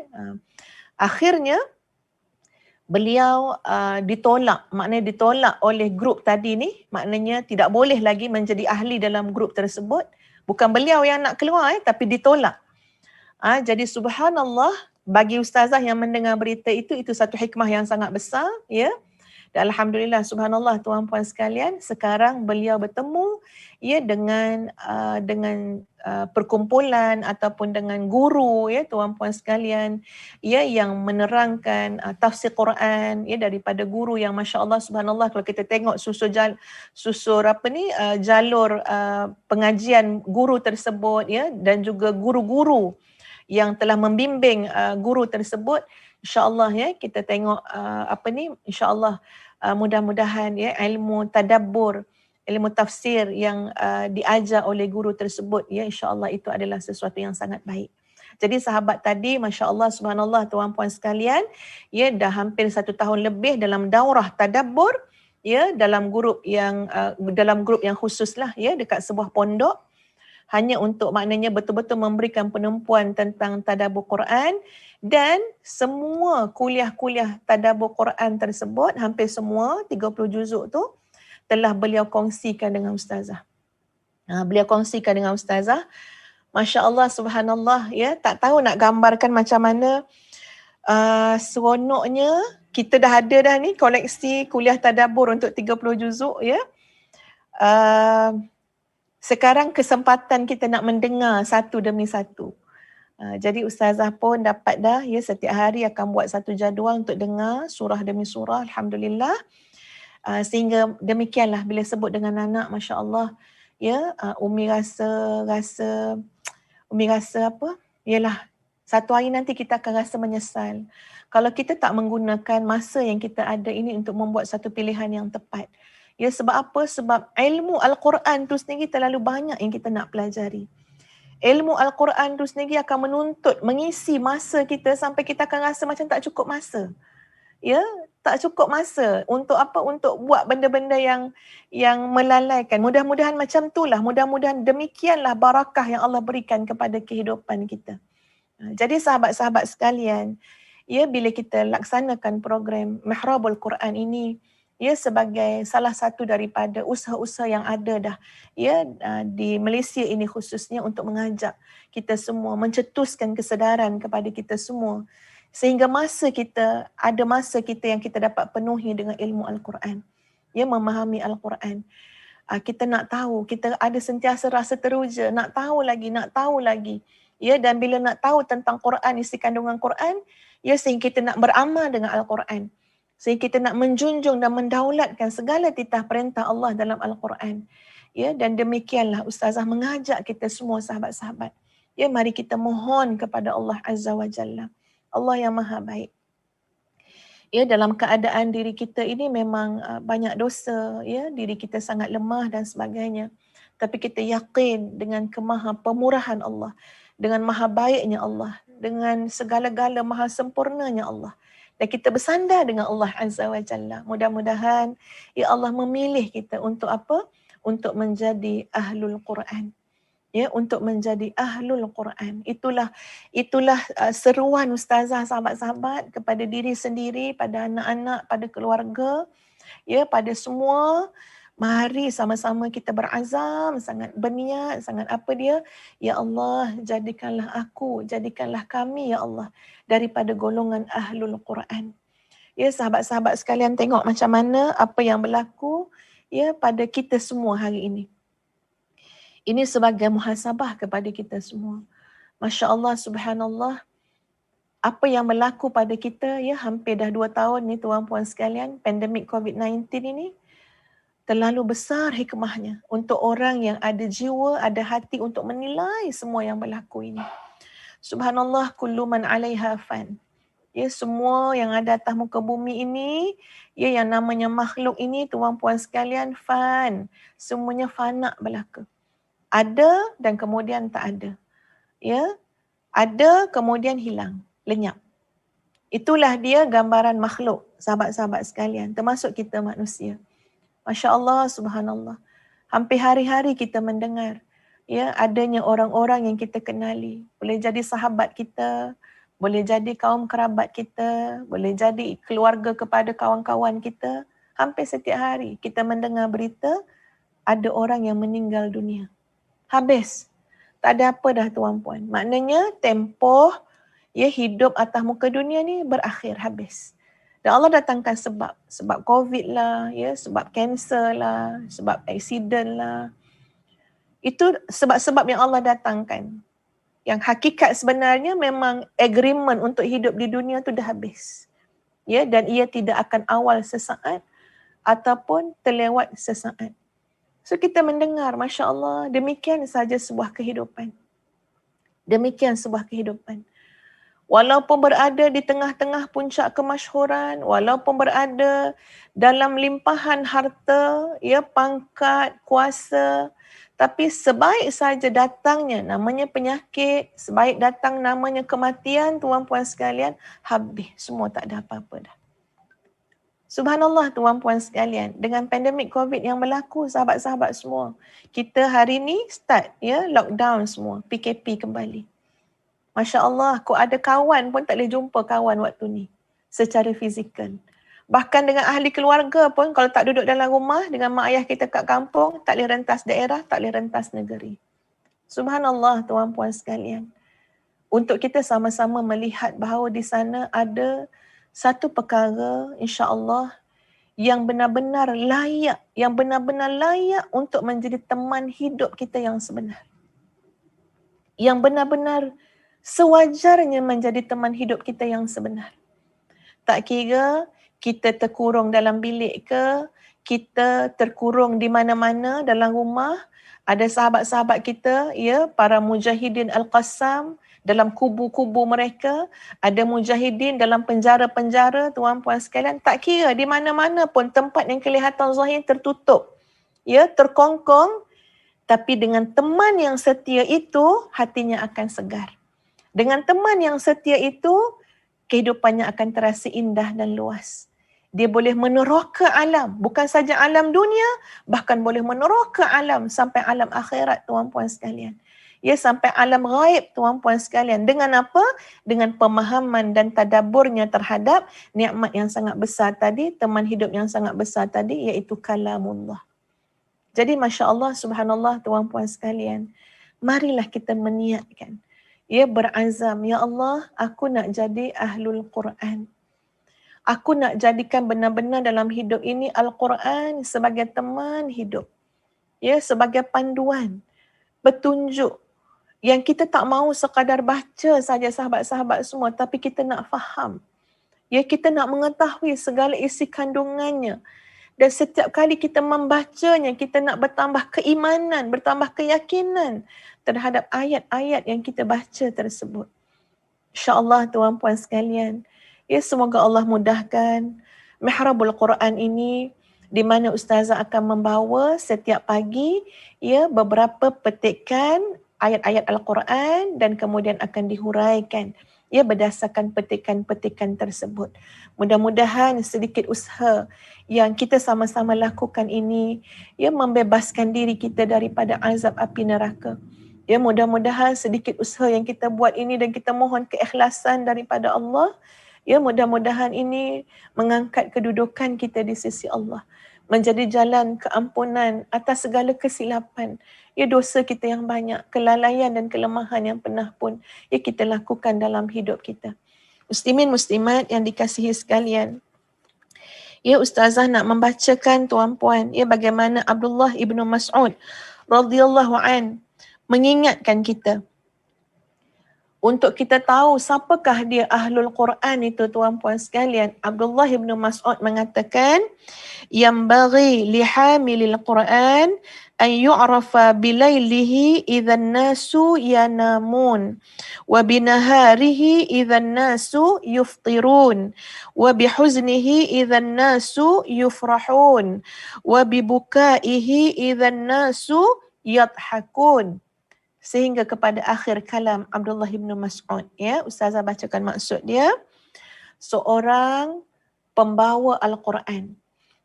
Akhirnya beliau ditolak oleh grup tadi ni, maknanya tidak boleh lagi menjadi ahli dalam grup tersebut. Bukan beliau yang nak keluar, tapi ditolak. Jadi subhanallah, bagi ustazah yang mendengar berita itu satu hikmah yang sangat besar, ya. Dan alhamdulillah, subhanallah tuan-puan sekalian, sekarang beliau bertemu ya dengan perkumpulan ataupun dengan guru ya tuan-puan sekalian ya yang menerangkan tafsir Quran ya daripada guru yang masya-Allah subhanallah. Kalau kita tengok jalur pengajian guru tersebut ya, dan juga guru-guru yang telah membimbing guru tersebut, insya-Allah ya kita tengok insya-Allah mudah-mudahan ya ilmu tadabbur, ilmu tafsir yang diajar oleh guru tersebut ya, insya-Allah itu adalah sesuatu yang sangat baik. Jadi sahabat tadi masya-Allah subhanallah tuan-puan sekalian ya dah hampir 1 tahun lebih dalam daurah tadabbur ya, dalam grup yang khusus lah ya dekat sebuah pondok, hanya untuk maknanya betul-betul memberikan penumpuan tentang tadabbur Quran. Dan semua kuliah-kuliah tadabbur Quran tersebut, hampir semua 30 juzuk tu telah beliau kongsikan dengan ustazah. Beliau kongsikan dengan ustazah. Masya Allah subhanallah ya, tak tahu nak gambarkan macam mana seronoknya. Kita dah ada dah ni koleksi kuliah tadabbur untuk 30 juzuk ya. Sekarang kesempatan kita nak mendengar satu demi satu. Jadi ustazah pun dapat dah ya, setiap hari akan buat satu jadual untuk dengar surah demi surah, alhamdulillah. Sehingga demikianlah bila sebut dengan anak, masya-Allah ya, Umi rasa apa? Yalah, satu hari nanti kita akan rasa menyesal kalau kita tak menggunakan masa yang kita ada ini untuk membuat satu pilihan yang tepat. Ya, sebab apa? Sebab ilmu Al-Quran tu sendiri terlalu banyak yang kita nak pelajari. Ilmu Al-Quran tu sendiri akan menuntut, mengisi masa kita sampai kita akan rasa macam tak cukup masa. Ya, tak cukup masa untuk apa? Untuk buat benda-benda yang melalaikan. Mudah-mudahan macam itulah. Mudah-mudahan demikianlah barakah yang Allah berikan kepada kehidupan kita. Jadi sahabat-sahabat sekalian, ya bila kita laksanakan program Mihrabul Quran ini, ya sebagai salah satu daripada usaha-usaha yang ada dah ya di Malaysia ini khususnya untuk mengajak kita semua, mencetuskan kesedaran kepada kita semua sehingga masa kita yang kita dapat penuhi dengan ilmu Al-Quran, ya memahami Al-Quran. Kita nak tahu, kita ada sentiasa rasa teruja, nak tahu lagi. Ya, dan bila nak tahu tentang Quran, isi kandungan Quran, ya sehingga kita nak beramal dengan Al-Quran. Sehingga kita nak menjunjung dan mendaulatkan segala titah perintah Allah dalam Al-Quran. Ya, dan demikianlah ustazah mengajak kita semua sahabat-sahabat. Ya, mari kita mohon kepada Allah Azza wa Jalla. Allah yang Maha Baik. Ya, dalam keadaan diri kita ini memang banyak dosa, ya, diri kita sangat lemah dan sebagainya. Tapi kita yakin dengan kemaha pemurahan Allah, dengan maha baiknya Allah, dengan segala-gala maha sempurnanya Allah. Dan kita bersandar dengan Allah Azza wa Jalla. Mudah-mudahan ya Allah memilih kita untuk apa? Untuk menjadi ahlul Quran. Ya, untuk menjadi ahlul Quran. Itulah seruan ustazah sahabat-sahabat kepada diri sendiri, pada anak-anak, pada keluarga, ya, pada semua. Mari sama-sama kita berazam, sangat berniat, sangat ya Allah, jadikanlah aku, jadikanlah kami ya Allah daripada golongan ahlul Quran. Ya, sahabat-sahabat sekalian, tengok macam mana apa yang berlaku ya pada kita semua hari ini. Ini sebagai muhasabah kepada kita semua. Masya Allah, subhanallah, apa yang berlaku pada kita ya hampir dah 2 tahun ni tuan-puan sekalian, pandemik COVID-19 ini, terlalu besar hikmahnya untuk orang yang ada jiwa, ada hati untuk menilai semua yang berlaku ini. Subhanallah, kullu man 'alaiha fan. Ya, semua yang ada atas muka bumi ini, ya yang namanya makhluk ini tuan-puan sekalian, fan. Semuanya fana belaka. Ada dan kemudian tak ada. Ya, ada kemudian hilang, lenyap. Itulah dia gambaran makhluk, sahabat-sahabat sekalian, termasuk kita manusia. Masya Allah, subhanallah. Hampir hari-hari kita mendengar ya adanya orang-orang yang kita kenali. Boleh jadi sahabat kita, boleh jadi kaum kerabat kita, boleh jadi keluarga kepada kawan-kawan kita. Hampir setiap hari kita mendengar berita ada orang yang meninggal dunia. Habis. Tak ada apa dah tuan-puan. Maknanya tempoh ya hidup atas muka dunia ni berakhir, habis. Dan Allah datangkan sebab COVID lah, ya, sebab kanser lah, sebab accident lah. Itu sebab-sebab yang Allah datangkan. Yang hakikat sebenarnya memang agreement untuk hidup di dunia tu dah habis. Ya, dan ia tidak akan awal sesaat ataupun terlewat sesaat. So kita mendengar, Masya Allah, demikian saja sebuah kehidupan. Demikian sebuah kehidupan. Walaupun berada di tengah-tengah puncak kemasyhuran, walaupun berada dalam limpahan harta, ya, pangkat, kuasa, tapi sebaik saja datangnya namanya penyakit, sebaik datang namanya kematian, tuan-puan sekalian, habis semua, tak ada apa-apa dah. Subhanallah tuan-puan sekalian, dengan pandemik COVID yang berlaku, sahabat-sahabat semua, kita hari ni start, ya, lockdown semua, PKP kembali. Masya Allah, aku ada kawan pun tak boleh jumpa kawan waktu ni secara fizikal. Bahkan dengan ahli keluarga pun kalau tak duduk dalam rumah dengan mak ayah kita kat kampung, tak boleh rentas daerah, tak boleh rentas negeri. Subhanallah tuan-puan sekalian. Untuk kita sama-sama melihat bahawa di sana ada satu perkara insya-Allah yang benar-benar layak untuk menjadi teman hidup kita yang sebenar. Yang benar-benar sewajarnya menjadi teman hidup kita yang sebenar. Tak kira kita terkurung dalam bilik ke, kita terkurung di mana-mana dalam rumah, ada sahabat-sahabat kita, ya, para mujahidin Al-Qassam dalam kubu-kubu mereka, ada mujahidin dalam penjara-penjara, tuan-puan sekalian, tak kira di mana-mana pun tempat yang kelihatan zahir tertutup, ya, terkongkong, tapi dengan teman yang setia itu hatinya akan segar. Dengan teman yang setia itu, kehidupannya akan terasa indah dan luas. Dia boleh meneroka alam, bukan saja alam dunia, bahkan boleh meneroka alam sampai alam akhirat, tuan-puan sekalian. Ya, sampai alam ghaib, tuan-puan sekalian. Dengan apa? Dengan pemahaman dan tadabburnya terhadap nikmat yang sangat besar tadi, teman hidup yang sangat besar tadi, iaitu kalamullah. Jadi Masya Allah, subhanallah tuan-puan sekalian, marilah kita meniatkan, ya, berazam, ya Allah, aku nak jadi ahlul Quran. Aku nak jadikan benar-benar dalam hidup ini Al-Quran sebagai teman hidup. Ya, sebagai panduan, petunjuk. Yang kita tak mahu sekadar baca saja sahabat-sahabat semua, tapi kita nak faham. Ya, kita nak mengetahui segala isi kandungannya. Dan setiap kali kita membacanya, kita nak bertambah keimanan, bertambah keyakinan terhadap ayat-ayat yang kita baca tersebut. InsyaAllah tuan-puan sekalian, ya, semoga Allah mudahkan Mihrabul Quran ini, di mana ustazah akan membawa setiap pagi, ya, beberapa petikan ayat-ayat Al-Quran dan kemudian akan dihuraikan, ya, berdasarkan petikan-petikan tersebut. Mudah-mudahan sedikit usaha yang kita sama-sama lakukan ini, ya, membebaskan diri kita daripada azab api neraka. Ya, mudah-mudahan sedikit usaha yang kita buat ini dan kita mohon keikhlasan daripada Allah, ya, mudah-mudahan ini mengangkat kedudukan kita di sisi Allah, menjadi jalan keampunan atas segala kesilapan, ya, dosa kita yang banyak, kelalaian dan kelemahan yang pernah pun, ya, kita lakukan dalam hidup kita. Muslimin muslimat yang dikasihi sekalian, ya, ustazah nak membacakan tuan-puan, ya, bagaimana Abdullah ibnu Mas'ud radhiyallahu an mengingatkan kita untuk kita tahu siapakah dia ahlul Quran itu, tuan-puan sekalian. Abdullah ibnu Mas'ud mengatakan, yang bagi lihamilil Quran an yu'rafa bilailihi idhan nasu yanamun wa binaharihi idhan nasu yuftirun wa bihuznihi idhan nasu yufrahun wa bibukaihi idhan nasu yadhakun, sehingga kepada akhir kalam Abdullah ibnu Mas'ud. Ya, ustazah bacakan maksud dia. Seorang pembawa Al-Quran,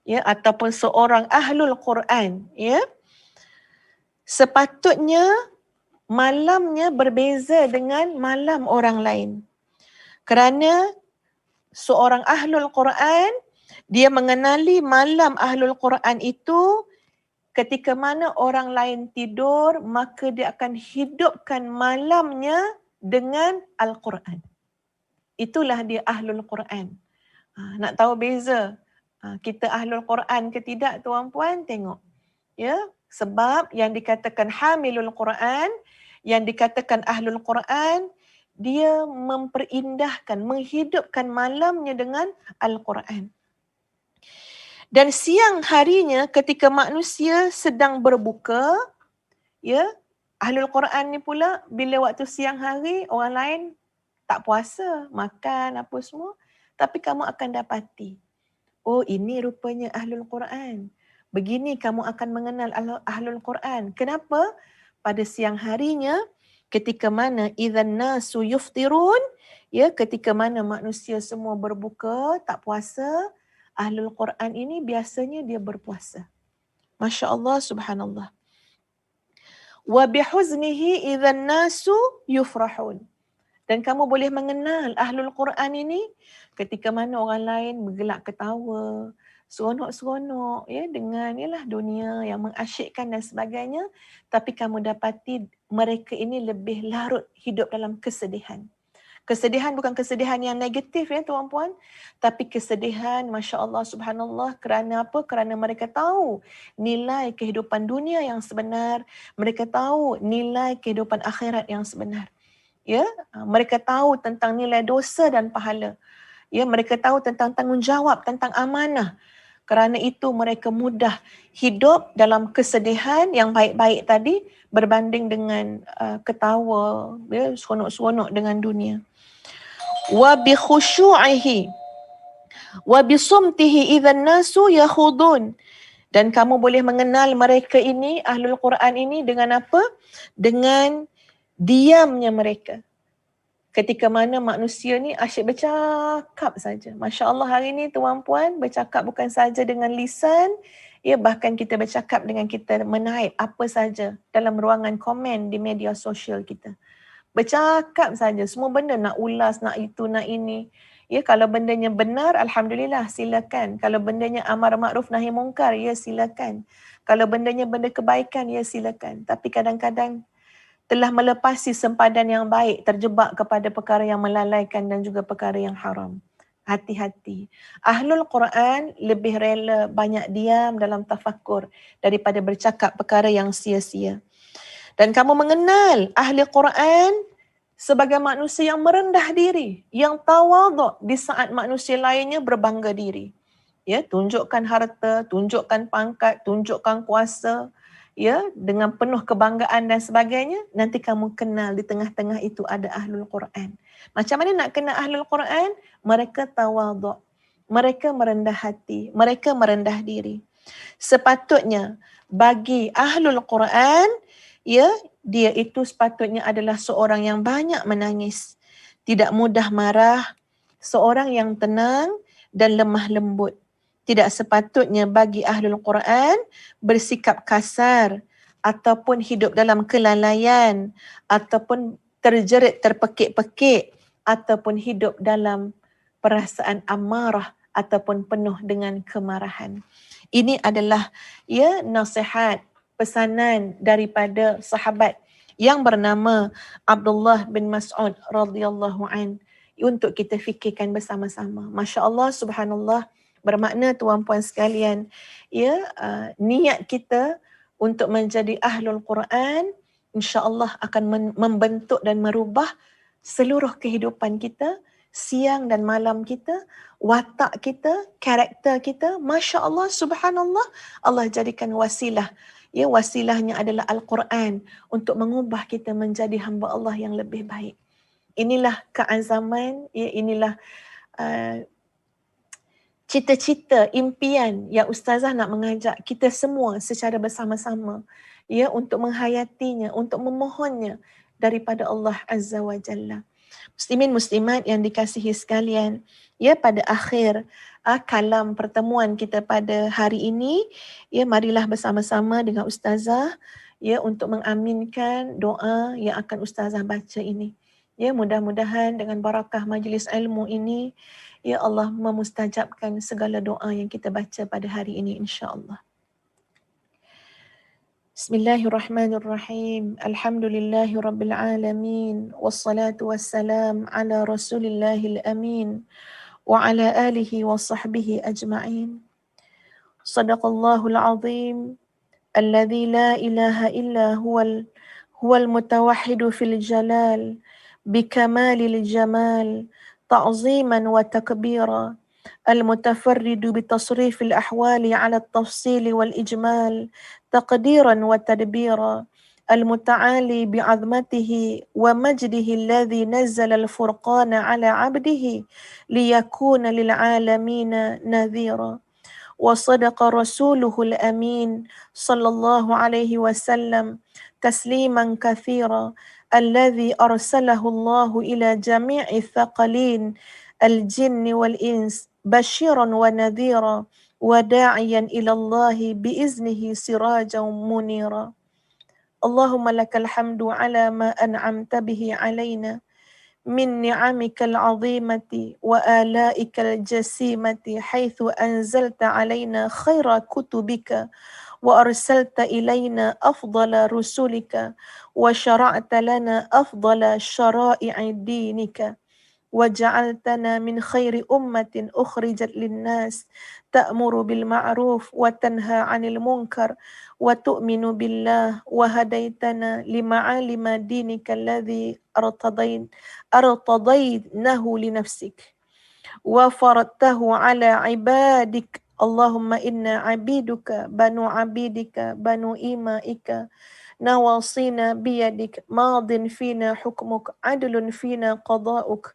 ya, ataupun seorang ahlul Quran, ya, sepatutnya malamnya berbeza dengan malam orang lain. Kerana seorang ahlul Quran, dia mengenali malam ahlul Quran itu ketika mana orang lain tidur, maka dia akan hidupkan malamnya dengan Al-Quran. Itulah dia ahlul Quran. Nak tahu beza kita ahlul Quran ke tidak, tuan-puan, tengok. Ya, sebab yang dikatakan hamilul Quran, yang dikatakan ahlul Quran, dia memperindahkan, menghidupkan malamnya dengan Al-Quran. Dan siang harinya ketika manusia sedang berbuka, ya, ahlul Quran ni pula bila waktu siang hari orang lain tak puasa, makan apa semua, tapi kamu akan dapati, oh ini rupanya ahlul Quran. Begini kamu akan mengenal ahlul Quran. Kenapa? Pada siang harinya ketika mana idzan nasu yuftirun, ya, ketika mana manusia semua berbuka, tak puasa, ahlul Quran ini biasanya dia berpuasa. Masya Allah, subhanallah. Wa bihuznihi idzan nasu yufrahun. Dan kamu boleh mengenal ahlul Quran ini ketika mana orang lain bergelak ketawa, seronok-seronok, ya, dengan yalah dunia yang mengasyikkan dan sebagainya, tapi kamu dapati mereka ini lebih larut hidup dalam kesedihan. Kesedihan bukan kesedihan yang negatif, ya tuan-puan, tapi kesedihan, Masya Allah, subhanallah, kerana apa? Kerana mereka tahu nilai kehidupan dunia yang sebenar, mereka tahu nilai kehidupan akhirat yang sebenar. Ya, mereka tahu tentang nilai dosa dan pahala. Ya, mereka tahu tentang tanggungjawab, tentang amanah. Kerana itu mereka mudah hidup dalam kesedihan yang baik-baik tadi berbanding dengan ketawa, ya, seronok-seronok dengan dunia. Wa bi khusyu'ihi wa bi sumtihi idzan nasu yakhudun. Dan kamu boleh mengenal mereka ini, ahlul Quran ini, dengan apa? Dengan diamnya mereka. Ketika mana manusia ni asyik bercakap saja. Masya Allah, hari ni tuan-puan bercakap bukan saja dengan lisan, ya, bahkan kita bercakap dengan kita menaip apa saja dalam ruangan komen di media sosial kita. Bercakap saja, semua benda nak ulas, nak itu, nak ini. Ya, kalau bendanya benar, alhamdulillah, silakan. Kalau bendanya amar ma'ruf nahi mungkar, ya silakan. Kalau bendanya benda kebaikan, ya silakan. Tapi kadang-kadang telah melepasi sempadan yang baik, terjebak kepada perkara yang melalaikan dan juga perkara yang haram. Hati-hati. Ahlul Quran lebih rela banyak diam dalam tafakkur daripada bercakap perkara yang sia-sia. Dan kamu mengenal ahli Quran sebagai manusia yang merendah diri, yang tawaduk di saat manusia lainnya berbangga diri. Ya, tunjukkan harta, tunjukkan pangkat, tunjukkan kuasa, ya, dengan penuh kebanggaan dan sebagainya. Nanti kamu kenal di tengah-tengah itu ada ahlul Quran. Macam mana nak kenal ahlul Quran? Mereka tawaduk, mereka merendah hati, mereka merendah diri. Sepatutnya bagi ahlul Quran, ya, dia itu sepatutnya adalah seorang yang banyak menangis, tidak mudah marah, seorang yang tenang dan lemah lembut. Tidak sepatutnya bagi ahlul Quran bersikap kasar ataupun hidup dalam kelalaian ataupun terjerit terpekik-pekik ataupun hidup dalam perasaan amarah ataupun penuh dengan kemarahan. Ini adalah, ya, nasihat, pesanan daripada sahabat yang bernama Abdullah bin Mas'ud radhiyallahu an untuk kita fikirkan bersama-sama. Masya Allah, subhanallah, bermakna tuan-puan sekalian, ya, niat kita untuk menjadi ahlul Quran insya-Allah akan membentuk dan merubah seluruh kehidupan kita, siang dan malam kita, watak kita, karakter kita. Masya Allah, subhanallah, Allah jadikan wasilah. Ya, wasilahnya adalah Al-Quran untuk mengubah kita menjadi hamba Allah yang lebih baik. Inilah keazaman, ya, inilah cita-cita, impian yang Ustazah nak mengajak kita semua secara bersama-sama, ya, untuk menghayatinya, untuk memohonnya daripada Allah Azza wa Jalla. Muslimin muslimat yang dikasihi sekalian, ya, pada akhir kalam pertemuan kita pada hari ini, ya, marilah bersama-sama dengan Ustazah, ya, untuk mengaminkan doa yang akan Ustazah baca ini. Ya, mudah-mudahan dengan barakah majlis ilmu ini, ya Allah memustajabkan segala doa yang kita baca pada hari ini, insya-Allah. Bismillahirrahmanirrahim. Alhamdulillahirabbil alamin. Wassalatu wassalam ala Rasulillahil amin. وعلى آله وصحبه أجمعين. صدق الله العظيم الذي لا إله إلا هو المتوحد في الجلال بكمال الجمال تعظيما وتكبيرا، المتفرد بتصريف الأحوال على التفصيل والإجمال تقديرا وتدبيرا، المتعالي بعظمته ومجده الذي نزل الفرقان على عبده ليكون للعالمين نذيرا. وصدق رسوله الأمين صلى الله عليه وسلم تسليما كثيرا، الذي أرسله الله إلى جميع الثقلين الجن والإنس بشيرا ونذيرا وداعيا إلى الله بإذنه سراجا منيرا. اللهم لك الحمد على ما أنعمت به علينا من نعمك العظيمة وآلائك الجسيمة، حيث أنزلت علينا خير كتبك وأرسلت إلينا أفضل رسلك وشرعت لنا أفضل شرائع دينك، وجعلتنا من خير أمة أخرجت للناس تأمر بالمعروف وتنهى عن المنكر وتؤمن بالله، وهديتنا لمعالم دينك الذي أرتضينه لنفسك وفرضته على عبادك. اللهم إنا عبيدك بنو عبيدك بنو إمائك نواصينا بيدك ماض فينا حكمك عدل فينا قضاؤك،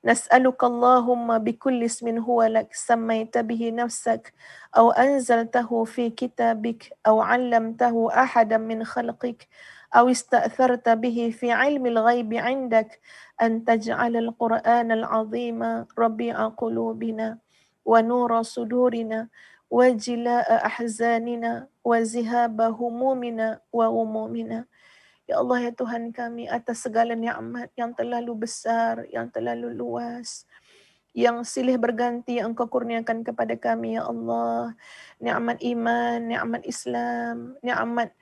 نسألك اللهم بكل اسم هو لك سميت به نفسك أو أنزلته في كتابك أو علمته أحدا من خلقك أو استأثرت به في علم الغيب عندك أن تجعل القرآن العظيم ربيع قلوبنا ونور صدورنا وجلاء أحزاننا وذهاب همومنا وغمومنا. Ya Allah, ya Tuhan kami, atas segala nikmat yang terlalu besar, yang terlalu luas, yang silih berganti yang Engkau kurniakan kepada kami, ya Allah. Nikmat iman, nikmat Islam, nikmat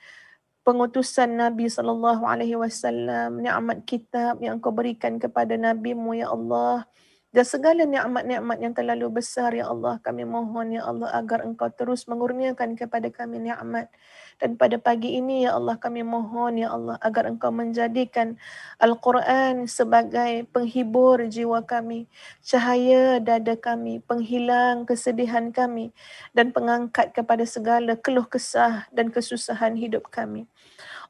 pengutusan Nabi SAW, nikmat kitab yang Engkau berikan kepada Nabi-Mu, ya Allah. Dan segala nikmat-nikmat yang terlalu besar, ya Allah, kami mohon, ya Allah, agar Engkau terus mengurniakan kepada kami nikmat. Dan pada pagi ini, ya Allah, kami mohon, ya Allah, agar Engkau menjadikan Al-Quran sebagai penghibur jiwa kami, cahaya dada kami, penghilang kesedihan kami, dan pengangkat kepada segala keluh kesah dan kesusahan hidup kami.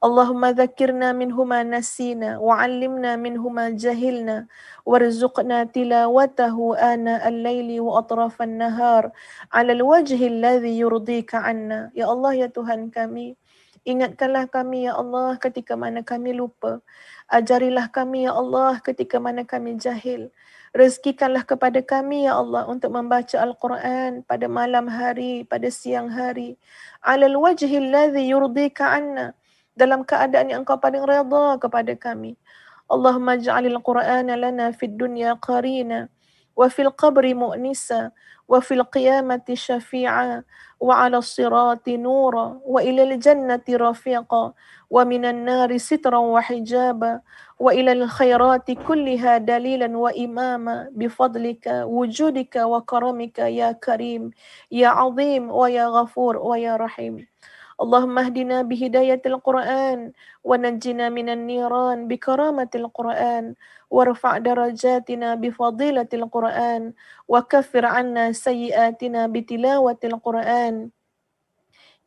Allahumma dzakirna minhu ma nasina wa 'allimna minhu ma jahilna warzuqna tilawatahu ana al-laili wa atrafan nahar 'ala al-wajhi alladhi yurdika 'anna. Ya Allah, ya Tuhan kami, ingatkanlah kami, ya Allah, ketika mana kami lupa. Ajarilah kami, ya Allah, ketika mana kami jahil. Rezekikanlah kepada kami, ya Allah, untuk membaca Al-Quran pada malam hari, pada siang hari. 'Ala al-wajhi alladhi yurdika 'anna, dalam keadaan yang Engkau paling redha kepada kami. Allahumma ja'alil Qur'ana lana fid dunya qarina wa fil qabri mu'nisa wa fil qiyamati syafi'a wa 'ala sirati nura wa ilal jannati rafiqa wa minan nari sitran wa hijaba wa ilal khairati kulliha dalilan wa imama bifadlika wujudika wa karamika ya karim ya azim wa ya ghafur wa ya rahim. اللهم اهدنا بهداية القرآن ونجنا من النيران بكرامة القرآن وارفع درجاتنا بفضيلة القرآن وكفر عنا سيئاتنا بتلاوة القرآن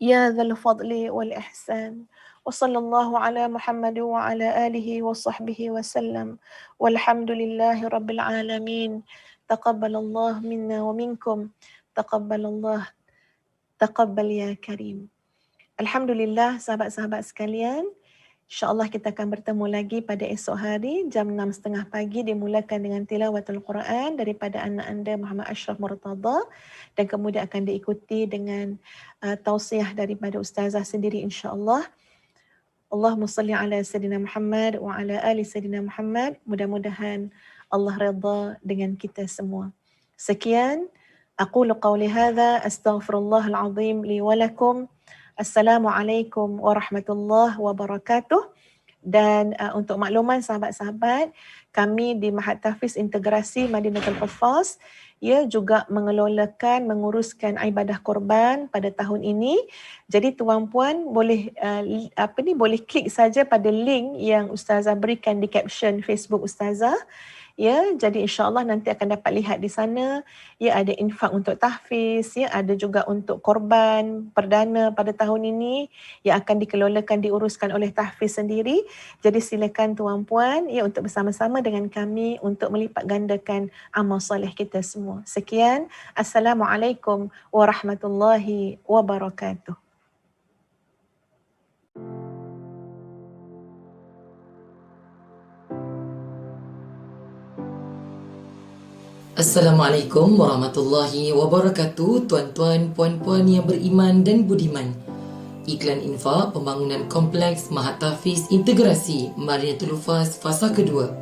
يا ذا الفضل والإحسان. وصلى الله على محمد وعلى آله وصحبه وسلم والحمد لله رب العالمين. تقبل الله منا ومنكم. تقبل الله. تقبل يا كريم. Alhamdulillah, sahabat-sahabat sekalian, insya-Allah kita akan bertemu lagi pada esok hari jam 6.30 pagi, dimulakan dengan tilawatul Quran daripada anak anda Muhammad Ashraf Murtada, dan kemudian akan diikuti dengan tausiah daripada ustazah sendiri, insya-Allah. Allahumma salli ala Sayyidina Muhammad wa ala ali Sayyidina Muhammad. Mudah-mudahan Allah redha dengan kita semua. Sekian, aqulu qawli hadza, astaghfirullahal azim li wa lakum. Assalamualaikum warahmatullahi wabarakatuh. Dan untuk makluman sahabat-sahabat, kami di Mahat Tahfiz Integrasi Madinatul Huffaz ia juga menguruskan ibadah korban pada tahun ini. Jadi tuan-puan boleh boleh klik saja pada link yang Ustazah berikan di caption Facebook Ustazah. Ya, jadi insya-Allah nanti akan dapat lihat di sana, ya ada infak untuk tahfiz, ya ada juga untuk korban perdana pada tahun ini yang akan dikelolakan diuruskan oleh tahfiz sendiri. Jadi silakan tuan-puan ya untuk bersama-sama dengan kami untuk melipat gandakan amal soleh kita semua. Sekian, Assalamualaikum warahmatullahi wabarakatuh. Assalamualaikum warahmatullahi wabarakatuh, tuan-tuan, puan-puan yang beriman dan budiman. Iklan infak pembangunan kompleks Mahatahfiz Integrasi Madinatul Hufaz fasa kedua.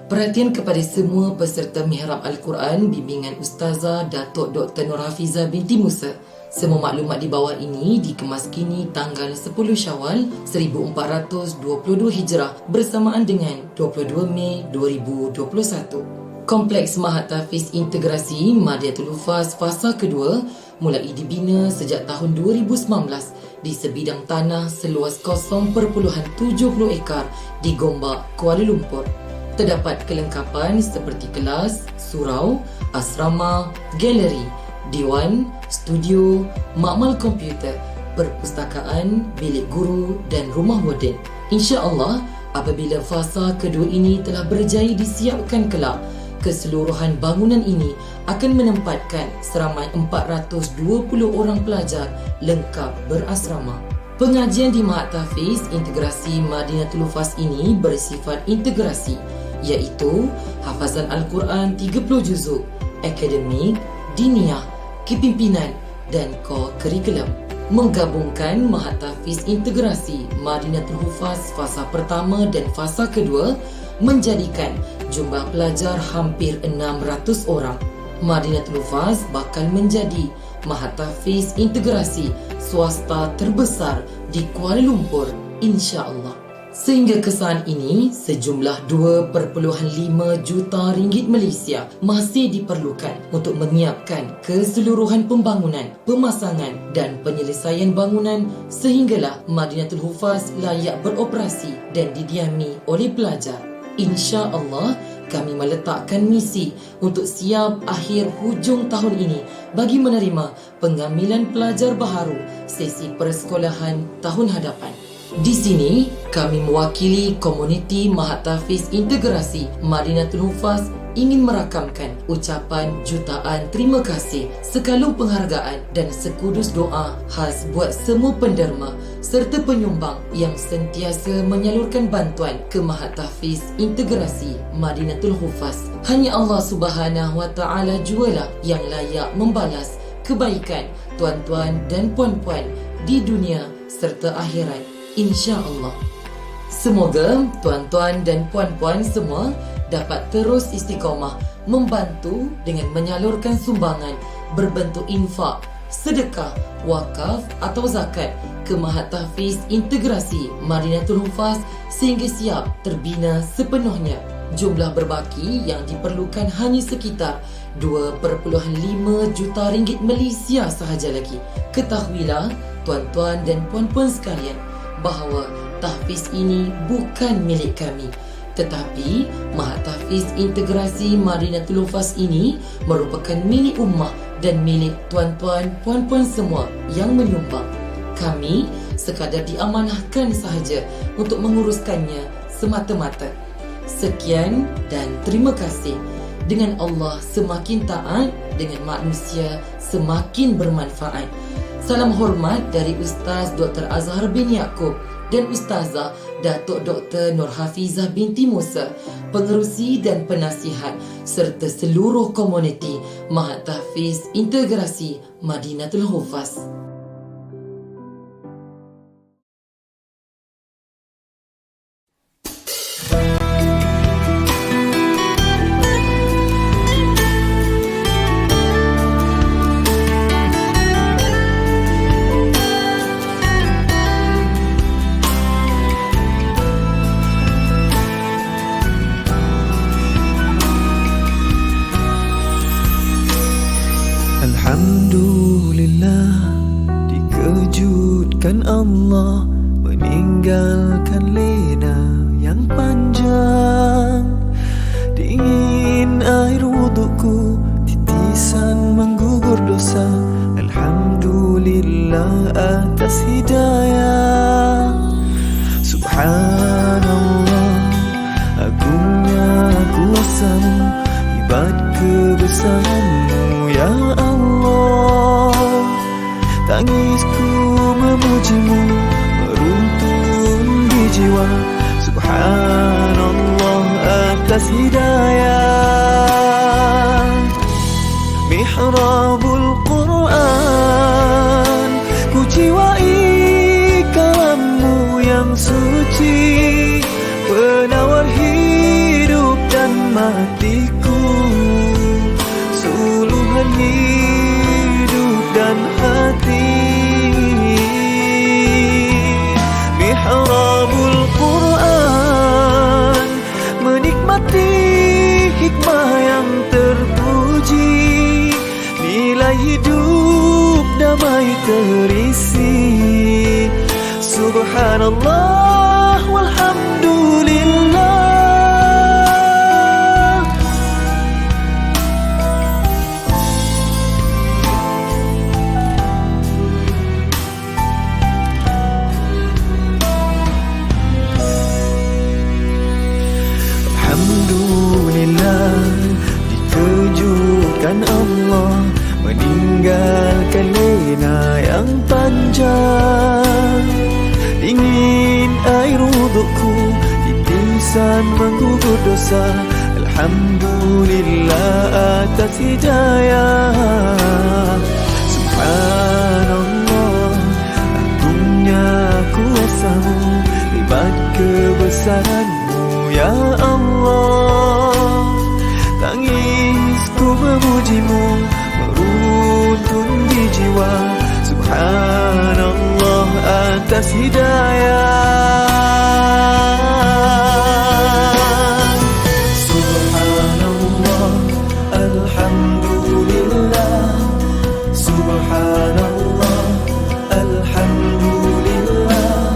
Perhatian kepada semua peserta Mihrab Al-Quran bimbingan Ustazah Datuk Dr. Nur Hafizah binti Musa. Semua maklumat di bawah ini dikemas kini tanggal 10 Syawal 1422 Hijrah bersamaan dengan 22 Mei 2021. Kompleks Mahatahfiz Integrasi Madinatul Hufaz fasa kedua mulai dibina sejak tahun 2019 di sebidang tanah seluas 0.70 ekar di Gombak, Kuala Lumpur. Terdapat kelengkapan seperti kelas, surau, asrama, galeri, diwan, studio, makmal komputer, perpustakaan, bilik guru dan rumah warden. Insya-Allah, apabila fasa kedua ini telah berjaya disiapkan kelak, keseluruhan bangunan ini akan menempatkan seramai 420 orang pelajar lengkap berasrama. Pengajian di Mahatahfiz Integrasi Madinatul Hufaz ini bersifat integrasi, iaitu hafazan Al-Quran 30 juzuk, akademik, diniyah, kepimpinan dan co-curriculum. Menggabungkan Mahatahfiz Integrasi Madinatul Hufaz fasa pertama dan fasa kedua menjadikan jumlah pelajar hampir 600 orang. Madinatul Hufaz bakal menjadi Mahatahfiz Integrasi swasta terbesar di Kuala Lumpur, insya-Allah. Sehingga kesan ini, sejumlah 2.5 juta ringgit Malaysia masih diperlukan untuk menyiapkan keseluruhan pembangunan, pemasangan dan penyelesaian bangunan sehinggalah Madinatul Hufaz layak beroperasi dan didiami oleh pelajar. Insya-Allah, kami meletakkan misi untuk siap akhir hujung tahun ini bagi menerima pengambilan pelajar baharu sesi persekolahan tahun hadapan. Di sini, kami mewakili komuniti Mahatahfiz Integrasi Madinatul Hufaz ingin merakamkan ucapan jutaan terima kasih, sekalung penghargaan dan sekudus doa khas buat semua penderma serta penyumbang yang sentiasa menyalurkan bantuan ke Mahatahfiz Integrasi Madinatul Hufaz. Hanya Allah Subhanahu Wa Taala jualah yang layak membalas kebaikan tuan-tuan dan puan-puan di dunia serta akhirat, insya-Allah. Semoga tuan-tuan dan puan-puan semua dapat terus istiqamah membantu dengan menyalurkan sumbangan berbentuk infak, sedekah, wakaf atau zakat ke Mahatahfiz Integrasi Madinatul Hufaz sehingga siap terbina sepenuhnya. Jumlah berbaki yang diperlukan hanya sekitar 2.5 juta ringgit Malaysia sahaja lagi. Ketahuilah tuan-tuan dan puan-puan sekalian bahawa tahfiz ini bukan milik kami, tetapi Mahatahfiz Integrasi Madinatul Hufaz ini merupakan milik ummah dan milik tuan-tuan puan-puan semua yang menyumbang. Kami sekadar diamanahkan sahaja untuk menguruskannya semata-mata. Sekian dan terima kasih. Dengan Allah semakin taat, dengan manusia semakin bermanfaat. Salam hormat dari Ustaz Dr. Azhar bin Yaakob dan Ustazah Datuk Dr. Nur Hafizah binti Musa, pengerusi dan penasihat serta seluruh komuniti Mahatahfiz Integrasi Madinatul Hufaz. Kan Allah meninggalkan lena yang panjang. Dingin air wudukku, titisan menggugur dosa. Alhamdulillah atas hidayah. Subhanallah, agungnya kuasa-Mu, hebat kebesaran-Mu ya Allah. Tangisku memuji-Mu, meruntun di jiwa. Subhanallah atas hidayah. Mihrabul Quran, ku jiwai kalam-Mu yang suci, penawar hidup dan matiku, suluhan hidup dan hati. Mihrabul Quran, menikmati hikmah yang terpuji, nilai hidup damai terisi. Subhanallah walhamdulillah. Alhamdulillah, dikejutkan Allah, meninggalkan lena yang panjang. Dingin air wudukku, titisan menggugur dosa. Alhamdulillah atas hidayah. Subhanallah, agungnya kuasa-Mu, hebat kebesaran-Mu ya Allah. Tangisku memuji-Mu, meruntun di jiwa. Subhanallah atas hidayah. Subhanallah, alhamdulillah. Subhanallah, alhamdulillah.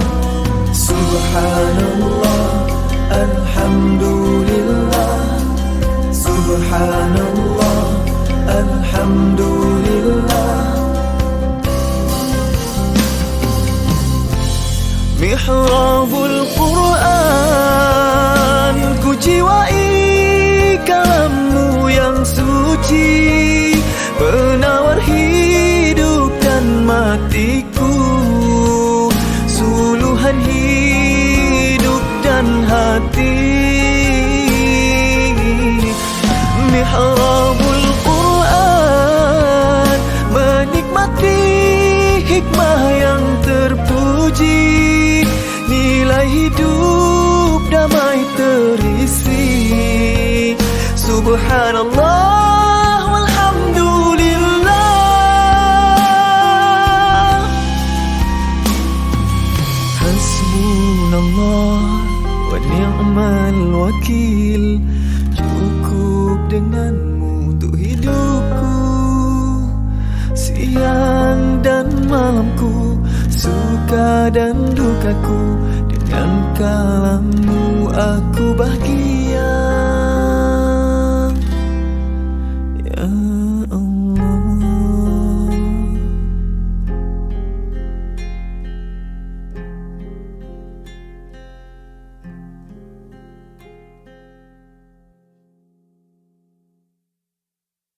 Subhanallah, alhamdulillah. Subhanallah, alhamdulillah. Mihrabul Quran, ku jiwai kalam-Mu yang suci, penawar hidup dan matiku, suluhan hidup dan hati. Mihrabul Quran, menikmati hikmah yang terpuji, nilai hidup damai terisi. Subhanallah walhamdulillah. Hasbunallah wa ni'mal wakil, cukup dengan-Mu untuk hidupku. Siang dan malamku, suka dan dukaku,